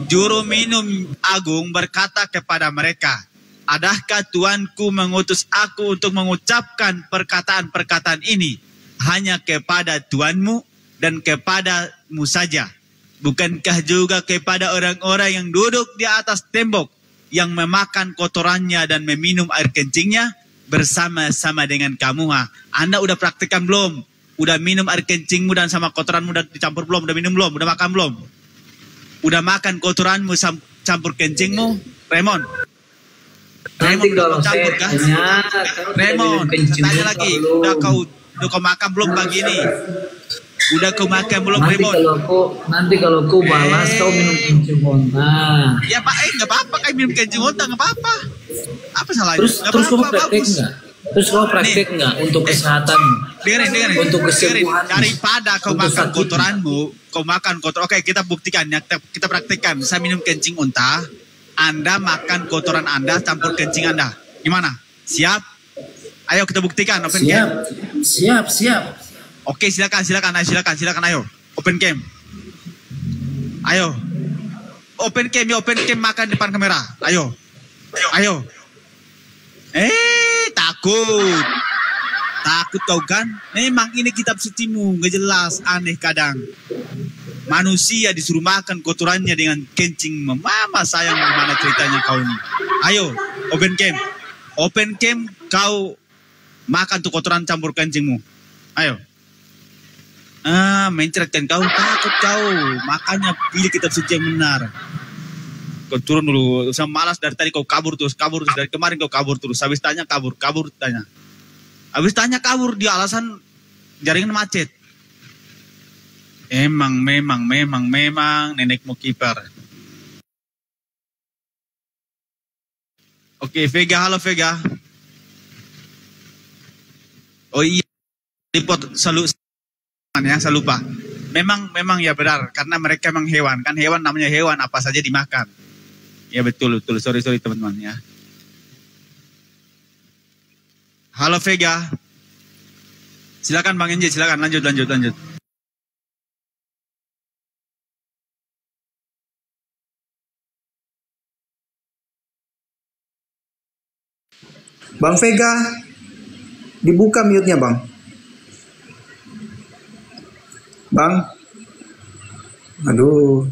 juru minum agung berkata kepada mereka, adakah Tuanku mengutus aku untuk mengucapkan perkataan-perkataan ini hanya kepada Tuanmu dan kepadamu saja? Bukankah juga kepada orang-orang yang duduk di atas tembok, yang memakan kotorannya dan meminum air kencingnya bersama-sama dengan kamu? Anda udah praktikkan belum? Udah minum air kencingmu dan sama kotoranmu udah dicampur belum? Udah minum belum? Udah makan belum? Udah makan kotoranmu campur kencingmu? Raymond kalau campur kan? Raymond, tanya lagi. Udah kau makan belum pagi ini? Udah kau makan belum, Raymond? Nanti kalau kau balas kau minum kencing onta. Ya Pak, nggak apa-apa kayak minum kencing onta, nggak apa-apa. Apa salahnya? Terus kau praktek nggak? Terus kau praktek nggak untuk kesehatan? Dengerin. Untuk kesembuhan. Daripada kau makan kotoranmu, kau makan kotor. Oke, kita buktikan ya. Kita praktekkan. Saya minum kencing unta, Anda makan kotoran Anda campur kencing Anda. Gimana? Siap? Ayo kita buktikan. Open game. Siap. Oke, silakan. Ayo. Open game. Ayo. Open game makan depan kamera. Ayo. Takut kau kan? Memang ini kitab sucimu, nggak jelas, aneh kadang. Manusia disuruh makan kotorannya dengan kencing. Mama sayang, gimana ceritanya kau ini? Ayo, open game kau makan tuh kotoran campur kencingmu. Ayo. Menceritakan kau, takut kau. Makanya pilih kitab suci yang benar. Kau turun dulu, saya malas dari tadi kau kabur terus. Dari kemarin kau kabur terus. Habis tanya kabur tanya. Habis tanya kabur, dia alasan jaringan macet. Memang nenekmu kiper. Oke, Vega, halo Vega. Oh iya, report selalu saya lupa. Memang ya benar, karena mereka memang hewan. Kan hewan namanya hewan, apa saja dimakan. Ya betul. Sorry teman-teman ya. Halo Vega. Silakan Bang Enji, silakan lanjut. Bang Vega, dibuka mute-nya Bang. Bang. Aduh.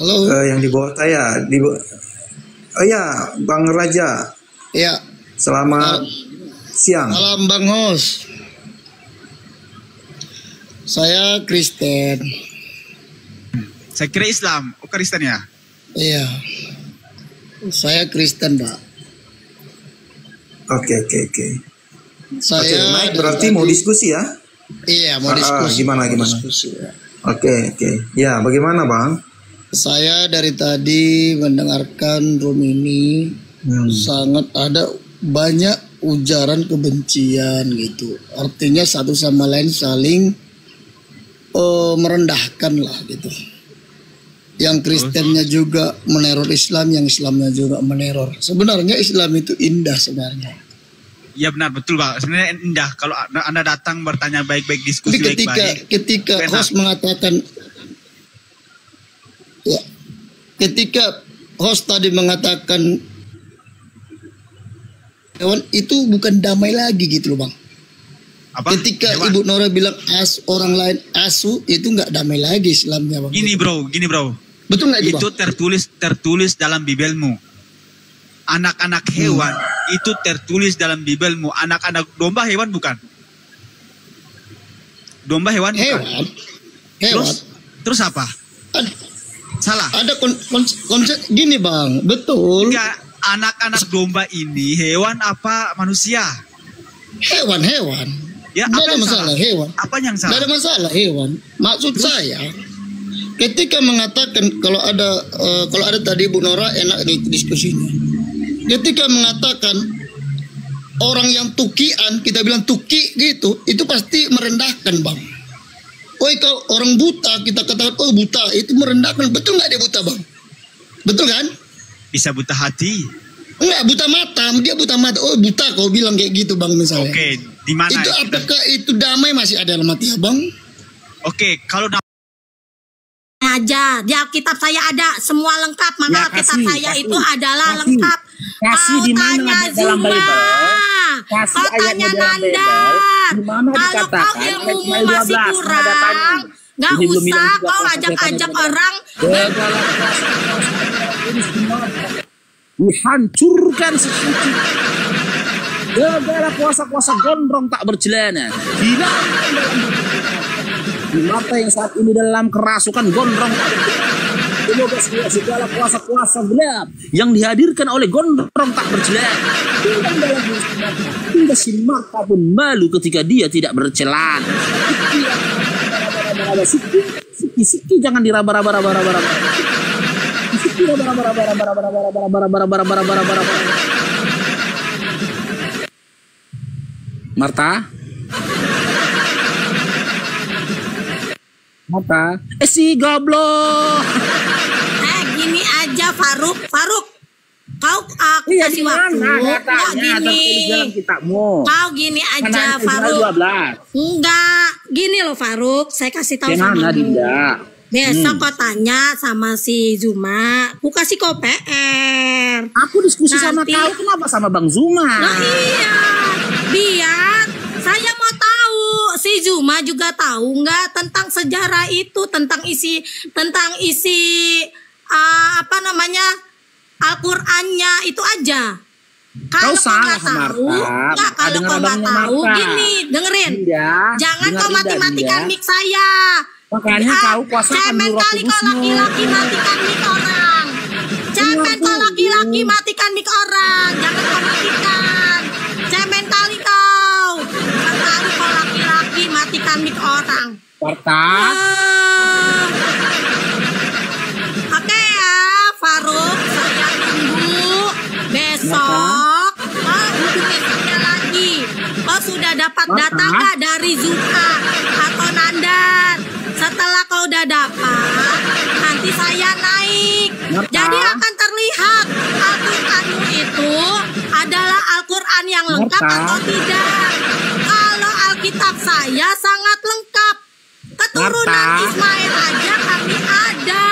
Halo. Yang di bawah saya. Oh ya, Bang Raja. Ya. Selamat siang. Malam Bang Hos. Saya Kristen. Saya kira Islam. Oh, Kristen ya? Iya. Saya Kristen, Pak. Oke. Saya berarti mau diskusi ya? Iya, mau diskusi. Gimana? Diskusi, ya. Oke. Ya, bagaimana Bang? Saya dari tadi mendengarkan room ini sangat ada banyak ujaran kebencian gitu. Artinya satu sama lain saling merendahkan lah gitu. Yang Kristennya juga meneror Islam, yang Islamnya juga meneror. Sebenarnya Islam itu indah sebenarnya. Ya benar, betul Pak. Sebenarnya indah kalau Anda datang bertanya baik-baik, diskusi baik-baik. Ketika host mengatakan, ya, ketika host tadi mengatakan hewan itu bukan damai lagi gitu loh Bang. Apa? Ketika hewan. Ibu Nora bilang orang lain asu, itu nggak damai lagi Islamnya Bang. Gini bro. Betul nggak itu Bang? tertulis dalam Bibelmu. Anak-anak hewan itu tertulis dalam Bibelmu. Anak-anak domba hewan bukan? Domba hewan bukan? Hewan. Terus apa? Salah. Ada konsep gini bang, betul. Enggak, anak-anak domba ini hewan apa manusia? Hewan. Ya, Nggak ada masalah hewan. Apa yang salah? Nggak ada masalah hewan. Maksud saya, ketika mengatakan kalau ada tadi Bu Nora enak di diskusinya. Ketika mengatakan orang yang tukian, kita bilang tuki gitu, itu pasti merendahkan bang. Kalau orang buta kita katakan buta, itu merendahkan. Betul nggak dia buta bang? Betul kan? Bisa buta hati. Enggak, buta mata. Dia buta mata. Buta kau bilang kayak gitu bang misalnya. Oke, di mana? Itu apakah itu damai masih ada dalam hati abang? Oke, kalau aja di Alkitab saya ada semua lengkap, maka Alkitab saya itu adalah lengkap. Kasih di mana dalam Bible? Kasih ayatnya dalam Bible. Di mana dikatakan ayat Ismail 12 kurang, nggak usah kau ajak-ajak orang. Dihancurkan sesuatu. Segala kuasa-kuasa gondrong tak bercelana. Di mata yang saat ini dalam kerasukan gondrong tak bercelana. Segala kuasa-kuasa gelap yang dihadirkan oleh gondrong tak bercelana. Hingga si Marta pun malu ketika dia tidak bercelana. Siki jangan diraba-raba. Marta, si goblok. Gini aja Faruk, kau aku kasih waktu. Nggak gini. Kau gini aja Faruk. Enggak, gini loh Faruk, saya kasih tahu sama kamu. Besok kau tanya sama si Zuma, aku kasih kau PR. Aku diskusi sama kau, kenapa sama Bang Zuma? Nah iya, biar saya mau tahu, si Zuma juga tahu nggak tentang sejarah itu, tentang isi Al-Qur'annya itu aja. Kalau kau nggak tahu, kalau kau nggak tahu, gini dengerin, jangan kau mati-matikan mic saya. Makanya kau kuasakan cemen kali kau laki-laki matikan mic orang. Cemen kau laki-laki matikan mic orang. Jangan kau matikan. Cemen kali kau. Kali kau laki-laki matikan mic orang. Marta. Oke ya, Faruk. Saya tunggu besok. Kau hubungi saya lagi. Kau sudah dapat data nggak dari Zuka atau Nandar? Setelah kau udah dapat, nanti saya naik. Jadi akan terlihat Al-Qur'anmu itu adalah Al-Qur'an yang lengkap atau tidak. Kalau Alkitab saya sangat lengkap. Keturunan Ismail aja kami ada.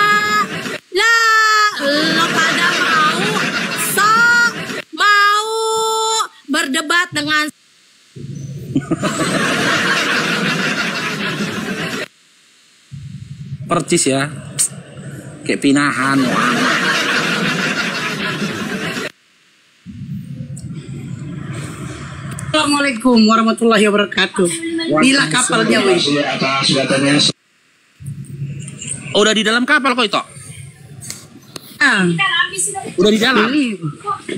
Lah, lo pada mau berdebat dengan percis ya, kayak pinahan. Assalamualaikum warahmatullahi wabarakatuh. Bila kapalnya weh. Udah di dalam kapal kok itu? Udah di dalam.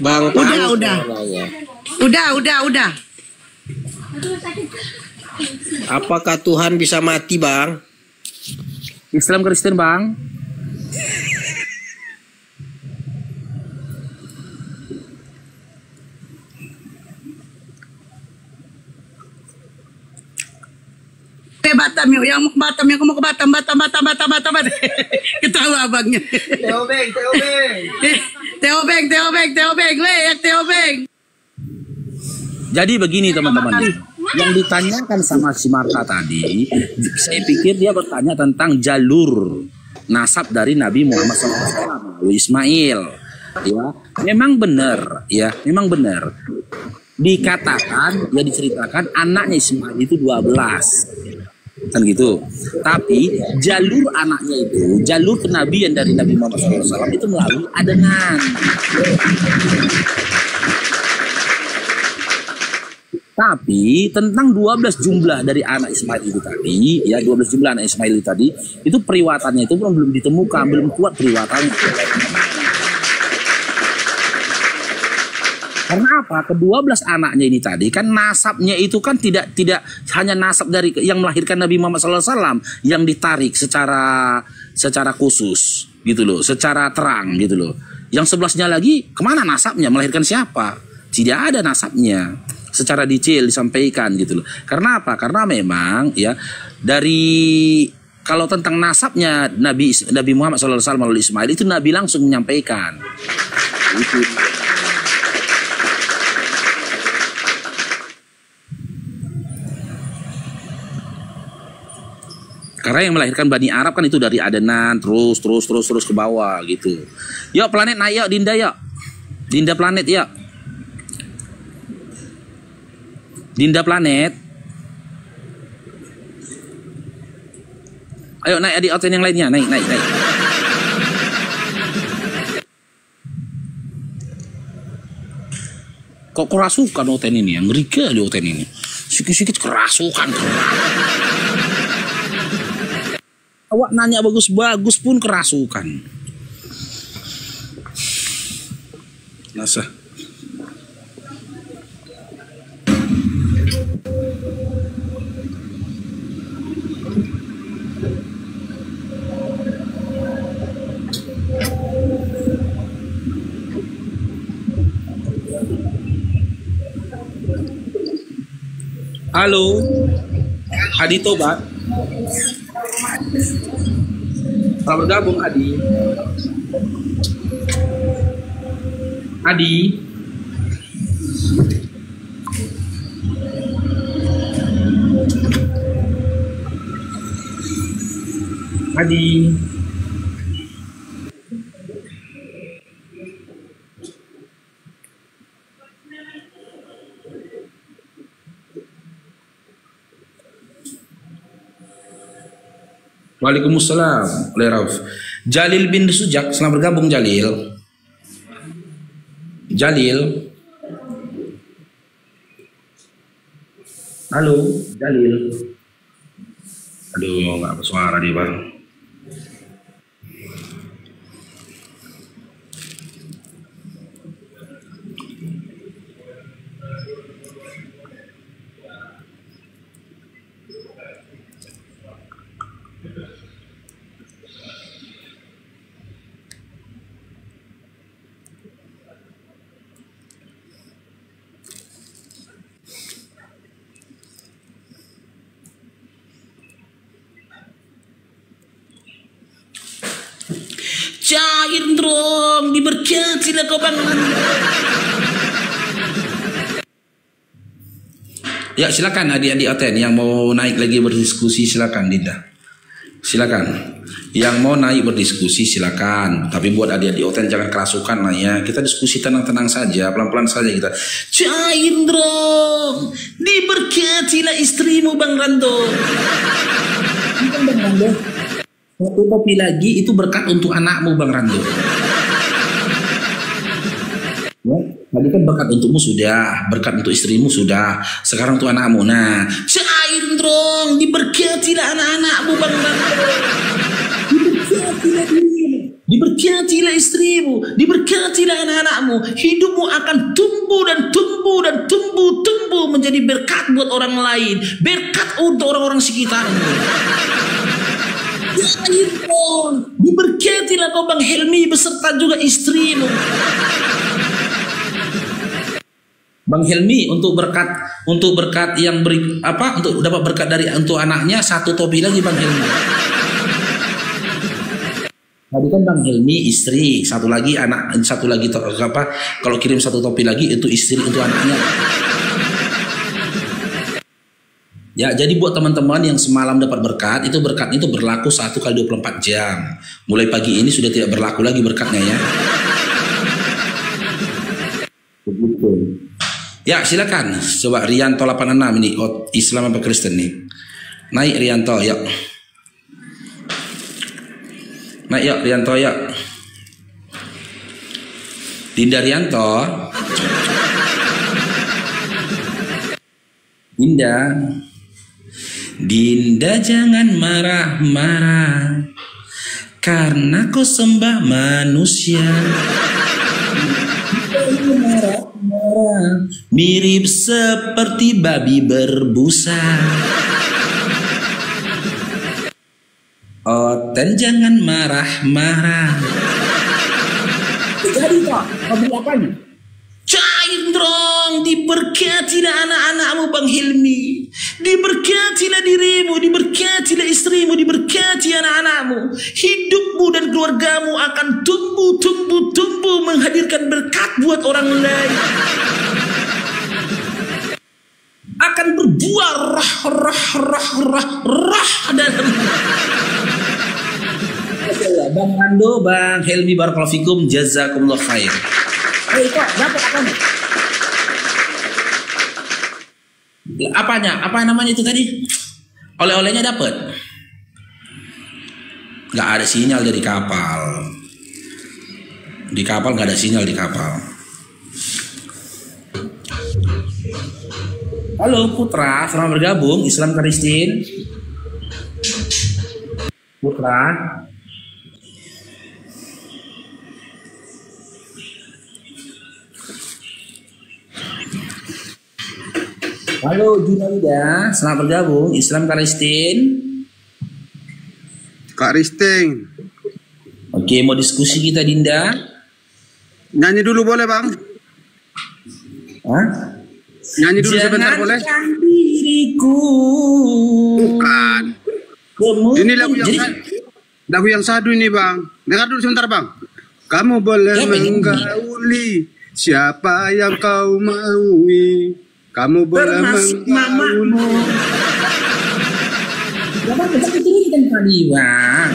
Bang, udah. Apakah Tuhan bisa mati, Bang? Islam Kristen Bang. Batam yuk, yang mau ke Batam. Ketawa abangnya. Teo Beng. Jadi begini teman-teman, yang ditanyakan sama si Marta tadi, saya pikir dia bertanya tentang jalur nasab dari Nabi Muhammad SAW, Ismail. Ya, memang benar, Dikatakan, diceritakan anaknya Ismail itu 12. Kan gitu. Tapi jalur anaknya itu, jalur kenabian dari Nabi Muhammad SAW itu melalui adenan. Tapi tentang 12 jumlah dari anak Ismail itu tadi, ya 12 jumlah anak Ismail itu tadi, itu periwatannya itu belum ditemukan, belum kuat periwatannya. Karena apa? Ke-12 anaknya ini tadi kan nasabnya itu kan tidak hanya nasab dari yang melahirkan Nabi Muhammad SAW yang ditarik secara khusus gitu loh, secara terang gitu loh. Yang 11-nya lagi kemana nasabnya, melahirkan siapa? Tidak ada nasabnya. Secara detail disampaikan gitu loh. Karena apa? Karena memang ya dari kalau tentang nasabnya Nabi Muhammad SAW melalui Ismail itu Nabi langsung menyampaikan. Itu. Karena yang melahirkan Bani Arab kan itu dari Adnan terus ke bawah gitu. Yuk planet naik yuk Dinda yuk. Dinda planet yuk. Dinda planet. Ayo naik adik oten yang lainnya, naik. Kok kerasukan oten ini, yang ngeri kali oten ini. Sikit-sikit kerasukan. Awak nanya bagus-bagus pun kerasukan. Nasa. Halo, Adi Tobat. Selamat gabung Adi. Adi. Waalaikumsalam, Leraf. Jalil bin Sujak, selamat bergabung Jalil. Halo, Jalil. Aduh, nggak bersuara dia bang. Cair dong, diberkatilah kau bang. Ya silakan adik-adik Oten yang mau naik lagi berdiskusi silakan Dinda. Silakan. Yang mau naik berdiskusi silakan. Tapi buat adik-adik Oten jangan kerasukan lah ya. Kita diskusi tenang-tenang saja, pelan-pelan saja kita. Cair dong, diberkatilah istrimu Bang Rando. Bukan Bang Rando. Satu topi lagi itu berkat untuk anakmu Bang Rando. Ya, tadi kan berkat untukmu sudah, berkat untuk istrimu sudah, sekarang untuk anakmu. Nah, cair dong, diberkatilah anak-anakmu Bang Rando. Diberkatilah dirimu, diberkatilah istrimu, diberkatilah anak-anakmu. Hidupmu akan tumbuh dan tumbuh dan tumbuh menjadi berkat buat orang lain, berkat untuk orang-orang sekitarmu. Cair dong, diberkatilah kau Bang Helmi beserta juga istrimu. Bang Helmi untuk berkat yang beri apa untuk dapat berkat dari untuk anaknya satu topi lagi Bang Helmi. Tadi kan Bang Helmi istri, satu lagi anak, satu lagi apa kalau kirim satu topi lagi itu istri untuk anaknya. Ya, jadi buat teman-teman yang semalam dapat berkat itu berlaku 1 kali 24 jam. Mulai pagi ini sudah tidak berlaku lagi berkatnya ya. Begitu. Ya, silakan. Coba Rianto 86 ini Islam apa Kristen nih? Naik Rianto, yuk. Naik yuk Rianto, yuk. Dinda Rianto. Dinda, Dinda jangan marah-marah karena kau sembah manusia. Marah-marah mirip seperti babi berbusa. Oten jangan marah-marah. Jadi kok, kamu apanya? Cair dong, diberkatilah anak-anakmu Bang Hilmi, diberkatilah dirimu, diberkatilah istrimu, diberkati anak-anakmu. Hidupmu dan keluargamu akan tumbuh menghadirkan berkat buat orang lain. Akan berbuah rah dalam. Bang Rando, Bang Helmi, barakallahu fikum, jazakumullah khair. Kok dapat apa nih? Apanya? Apa namanya itu tadi? Oleh-olehnya dapat? Gak ada sinyal dari kapal. Di kapal gak ada sinyal di kapal. Halo Putra, selamat bergabung. Islam Kristin. Putra. Halo Junaida, selamat bergabung. Islam Kristin. Kak Risting. Oke, mau diskusi kita Dinda? Nyanyi dulu boleh Bang? Hah? Nyanyi dulu sebentar boleh? Diriku. Bukan. Ini lagu yang sadu ini Bang. Dengar dulu sebentar Bang. Kamu boleh menggauli siapa yang kau maui. Kamu boleh mamamu. Bapak kita kan tadi Bang.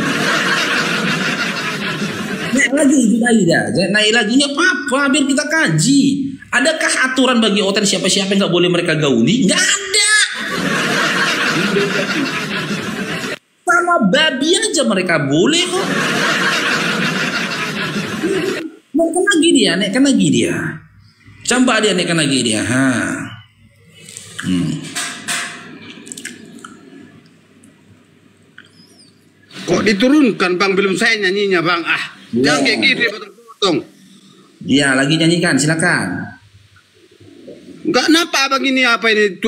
Naik lagi Junaida, naik lagi nggak apa-apa biar kita kaji. Adakah aturan bagi oten siapa-siapa yang nggak boleh mereka gauli? Nggak ada. Sama babi aja mereka boleh kok. Naikkan lagi dia. Coba dia naikkan lagi dia. Kok diturunkan Bang, belum saya nyanyinya Bang. Jangan kayak gini potong-potong. Iya, lagi nyanyikan, silakan. Enggak napa Bang ini apa ini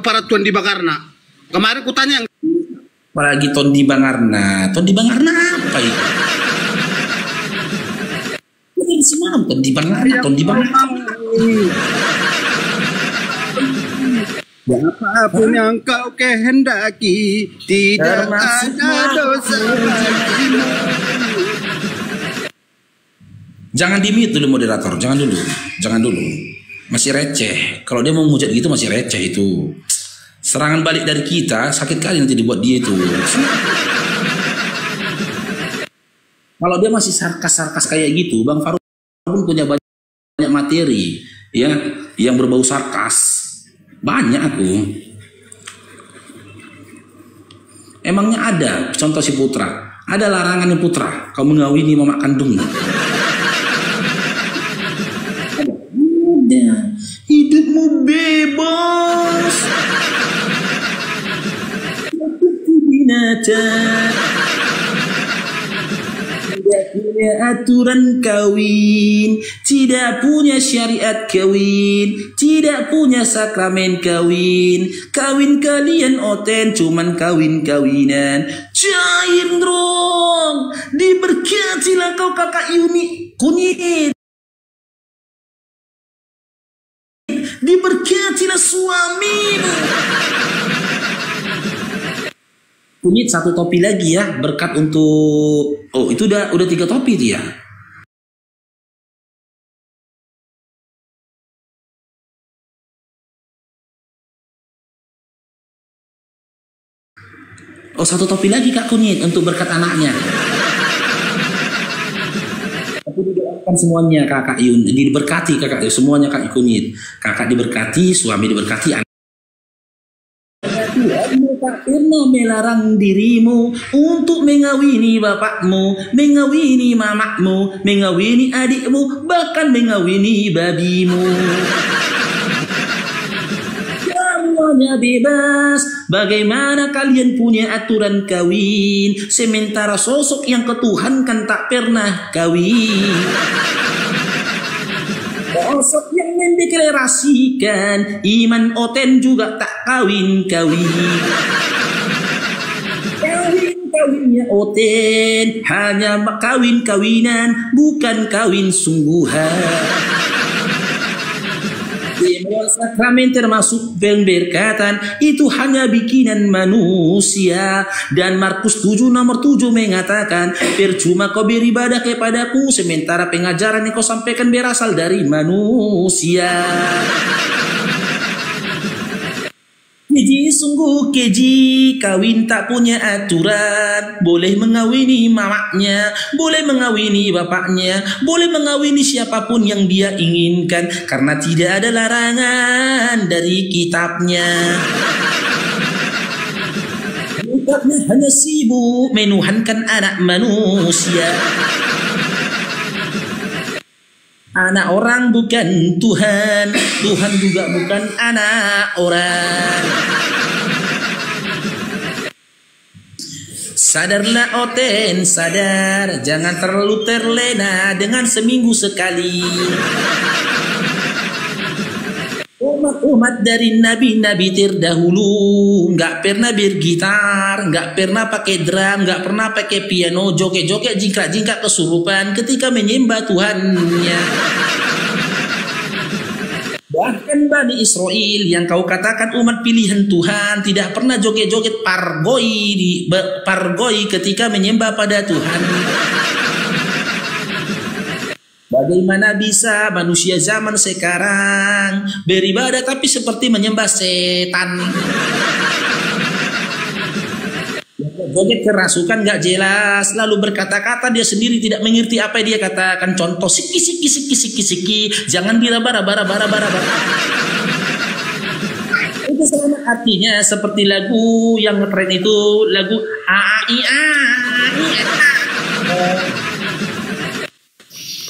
para tuan di Bakarna. Kemarin ku tanya. Apalagi Ton di Bangarna apa itu? Ini semalam Ton di Bangarna. Ya apapun yang kau kehendaki, tidak ada dosa bagimu. Jangan di-mute dulu moderator, jangan dulu. Masih receh. Kalau dia mau ngujat gitu masih receh itu. Serangan balik dari kita sakit kali nanti dibuat dia itu. Kalau dia masih sarkas kayak gitu, Bang Faruk pun punya banyak materi ya yang berbau sarkas. Banyak aku. Emangnya ada contoh si Putra? Ada larangan Putra kau mengawini mama kandungmu. Udah, hidupmu bebas. Binatang. Tidak punya aturan kawin, tidak punya syariat kawin, tidak punya sakramen kawin. Kawin kalian oten cuman kawin-kawinan. Cair dong, diberkatilah kau kakak Yuni kunyit. Diberkatilah suamimu. Kunyit satu topi lagi ya, berkat untuk itu udah 3 topi dia. Oh 1 topi lagi Kak Kunyit untuk berkat anaknya. Tapi didoakan semuanya Kakak Yun, diberkati Kakak semuanya Kak Kunyit. Kakak diberkati, suami diberkati. Tak pernah melarang dirimu untuk mengawini bapakmu, mengawini mamakmu, mengawini adikmu, bahkan mengawini babimu. Semua semuanya bebas. Bagaimana kalian punya aturan kawin, sementara sosok yang ketuhankan tak pernah kawin? Sosok yang mendeklarasikan iman Oten juga tak kawin-kawin. Kawin-kawinnya Oten hanya kawin-kawinan, bukan kawin sungguhan. Semua sakramen termasuk pemberkatan itu hanya bikinan manusia. Dan Markus 7 nomor 7 mengatakan, percuma kau beribadah kepadaku sementara pengajaran yang kau sampaikan berasal dari manusia. Keji, sungguh keji, kawin tak punya aturan. Boleh mengawini mamanya, boleh mengawini bapaknya, boleh mengawini siapapun yang dia inginkan, karena tidak ada larangan dari kitabnya. Kitabnya hanya sibuk menuhankan anak manusia. Anak orang bukan Tuhan, Tuhan juga bukan anak orang. Sadarlah Oten, sadar, jangan terlalu terlena dengan seminggu sekali. Umat dari nabi-nabi terdahulu nggak pernah bergitar, nggak pernah pakai drum, nggak pernah pakai piano, joget-joget jingkrak-jingkrak kesurupan ketika menyembah Tuhannya. Bahkan Bani Israel yang kau katakan umat pilihan Tuhan tidak pernah joget-joget pargoi ketika menyembah pada Tuhan. Bagaimana bisa manusia zaman sekarang beribadah tapi seperti menyembah setan? Joget kerasukan gak jelas, lalu berkata-kata dia sendiri tidak mengerti apa yang dia katakan. Contoh siki siki siki siki siki, jangan bara bara. Itu sama artinya seperti lagu yang ngetren itu, lagu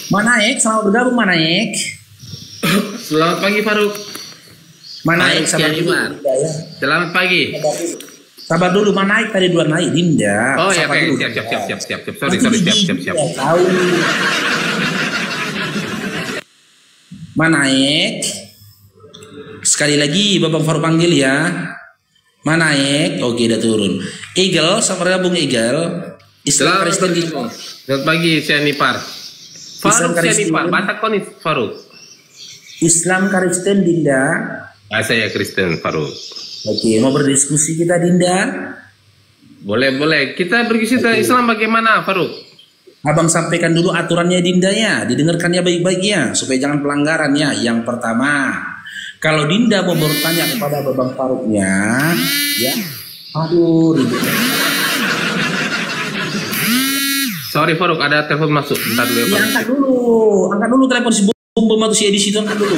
Manaek, selamat bergabung Manaek. Selamat pagi Faruk. Manaek, selamat pagi. Sabar dulu, Manaek tadi dua naik Dinda. Oh ya, siap. Sorry, siap. Manaek. Sekali lagi Babang Faruk panggil ya. Manaek, oke udah turun. Eagle, sama bergabung Eagle. Islam Kristen di. Selamat pagi, saya Nipar. Faruk Nipar, Batak konis Faruk. Islam Kristen Dinda. Saya Kristen Faruk. Oke, mau berdiskusi kita Dinda? Boleh. Kita berdiskusi tentang Islam bagaimana Faruk? Abang sampaikan dulu aturannya Dinda ya, didengarkannya baik-baik ya, supaya jangan pelanggaran ya. Yang pertama, kalau Dinda mau bertanya kepada Babang Faruknya, ya, aduh ribet. Sorry Faruk, ada telepon masuk. Bentar dulu ya, angkat dulu telepon si bom manusia di situ, angkat dulu.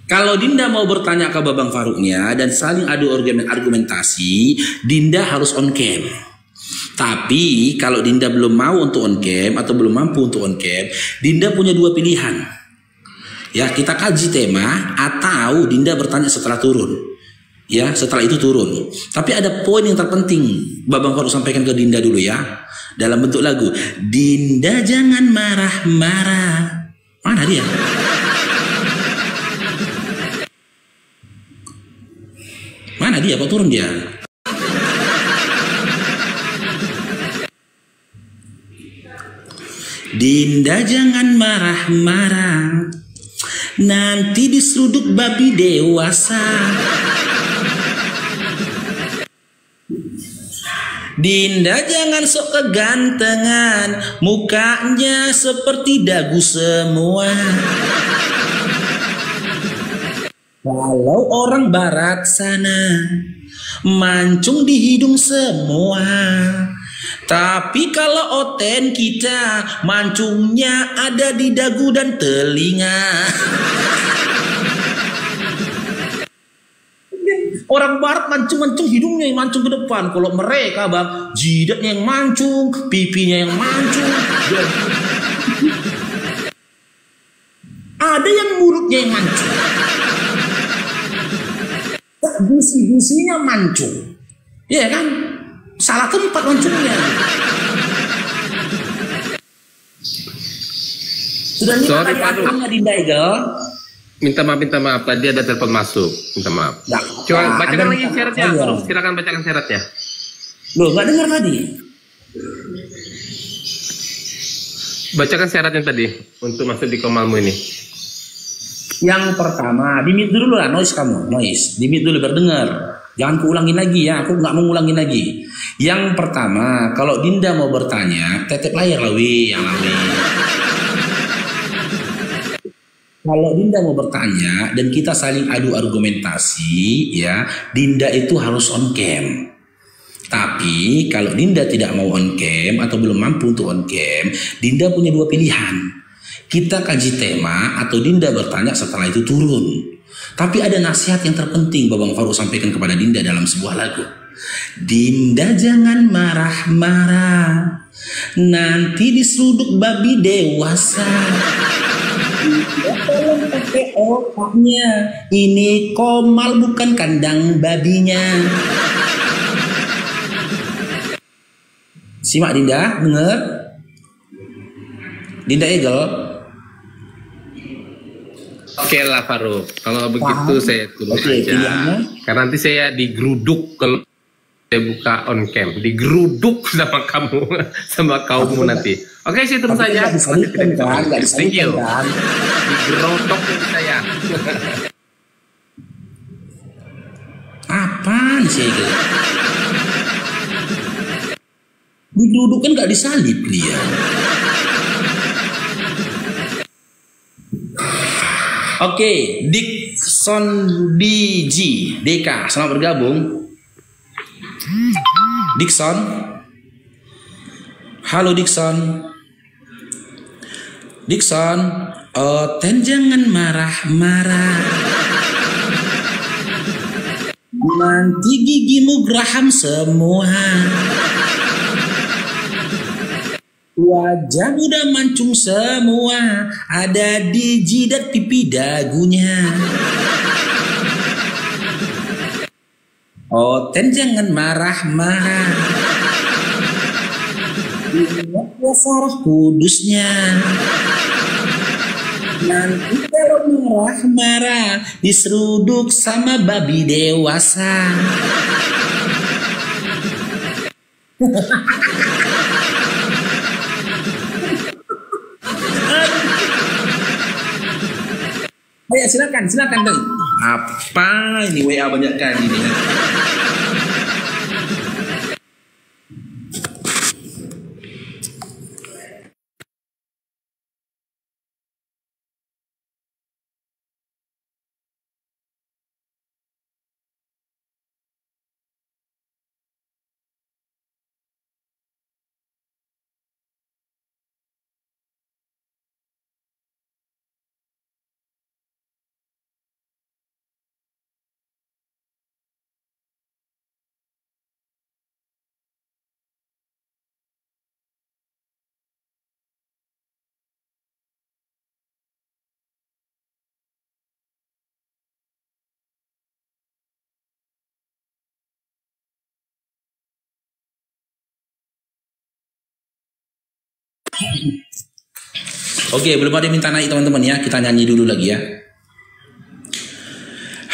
Kalau Dinda mau bertanya ke Babang Faruknya dan saling adu argumentasi, Dinda harus on cam. Tapi kalau Dinda belum mau untuk on cam atau belum mampu untuk on cam, Dinda punya dua pilihan. Ya, kita kaji tema atau Dinda bertanya setelah turun. Ya, setelah itu turun. Tapi ada poin yang terpenting Babang Faruk sampaikan ke Dinda dulu ya. Dalam bentuk lagu. Dinda jangan marah-marah. Mana dia? Mana dia? Kok turun dia? Dinda jangan marah-marah. Nanti diseruduk babi dewasa. Dinda jangan sok kegantengan, mukanya seperti dagu semua. Kalau orang barat sana mancung di hidung semua, tapi kalau Oten kita mancungnya ada di dagu dan telinga. Orang barat mancung-mancung hidungnya yang mancung ke depan. Kalau mereka bang, jidatnya yang mancung, pipinya yang mancung. Ada yang mulutnya yang mancung. Gusi-gusinya mancung. Iya kan? Salah tempat mancungnya. Sudah minta tadi akunnya Dinda Eagle. Minta maaf. Tadi ada telepon masuk. Minta maaf. Ya, coba bacakan lagi syaratnya. Silakan bacakan syaratnya. Loh, nggak dengar tadi. Bacakan syaratnya tadi untuk masuk di Komalmu ini. Yang pertama, di-mute dulu lah noise kamu, noise. Di-mute dulu berdengar. Jangan kuulangin lagi ya, aku nggak mau ngulangin lagi. Yang pertama, kalau Dinda mau bertanya, tetep layar lawi, yang lawi. Kalau Dinda mau bertanya dan kita saling adu argumentasi, ya, Dinda itu harus on cam. Tapi kalau Dinda tidak mau on cam atau belum mampu untuk on cam, Dinda punya dua pilihan. Kita kaji tema atau Dinda bertanya setelah itu turun. Tapi ada nasihat yang terpenting Babang Faruk sampaikan kepada Dinda dalam sebuah lagu. Dinda jangan marah-marah, nanti diseruduk babi dewasa. Tolong pakai otaknya, ini Komal bukan kandang babinya. Simak Dinda, dengar. Dinda Eagle. Oke lah Faruk, kalau begitu saya turun aja. Karena nanti saya digeruduk kalau saya buka on cam, digeruduk sama kamu, sama kaummu nanti. Oke, saya turun saja. Thank you. Digerodok saya. Apaan sih itu? Digeruduk kan gak disalib dia. Oke, Dikson DK, selamat bergabung. Dikson, halo Dikson. Dikson, Oten jangan marah-marah. Nanti gigimu geraham semua. Wajah udah mancung semua, ada di jidat pipi dagunya. Oten jangan marah-marah. Ingat sarah kudusnya. Nanti kalau marah-marah diseruduk sama babi dewasa. Ayo silakan dong. Apa ini WA banyak kan ini? Oke, belum ada yang minta naik teman-teman ya. Kita nyanyi dulu lagi ya.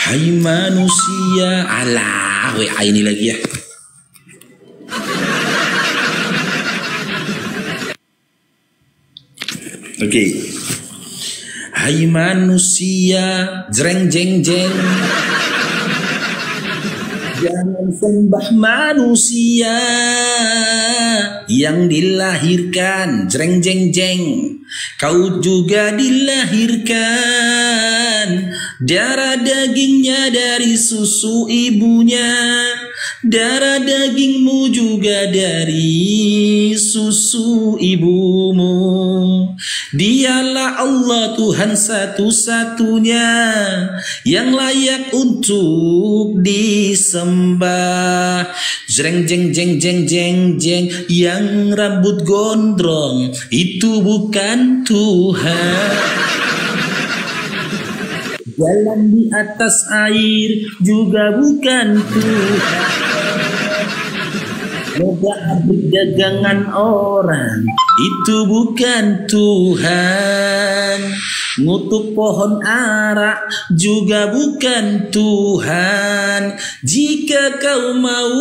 Hai manusia, alah, WA ini lagi ya. Oke. Hai manusia, jreng jeng jeng. Jangan sembah manusia yang dilahirkan, jreng jeng jeng. Kau juga dilahirkan, darah dagingnya dari susu ibunya, darah dagingmu juga dari susu ibumu. Dialah Allah Tuhan satu-satunya yang layak untuk disembah. Jreng jeng jeng jeng jeng jeng, yang rambut gondrong itu bukan Tuhan. Jalan di atas air juga bukan Tuhan. Moga perdagangan orang itu bukan Tuhan. Ngutuk pohon ara juga bukan Tuhan. Jika kau mau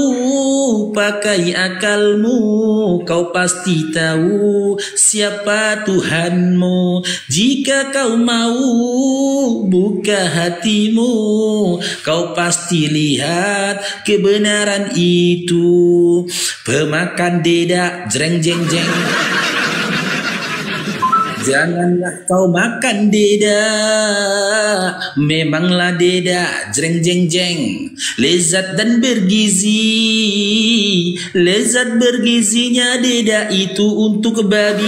pakai akalmu, kau pasti tahu siapa Tuhanmu. Jika kau mau buka hatimu, kau pasti lihat kebenaran itu. Pemakan dedak jreng jeng jeng. Janganlah kau makan dedak, memanglah dedak jreng jeng jeng. Lezat dan bergizi, lezat bergizinya dedak itu untuk babi.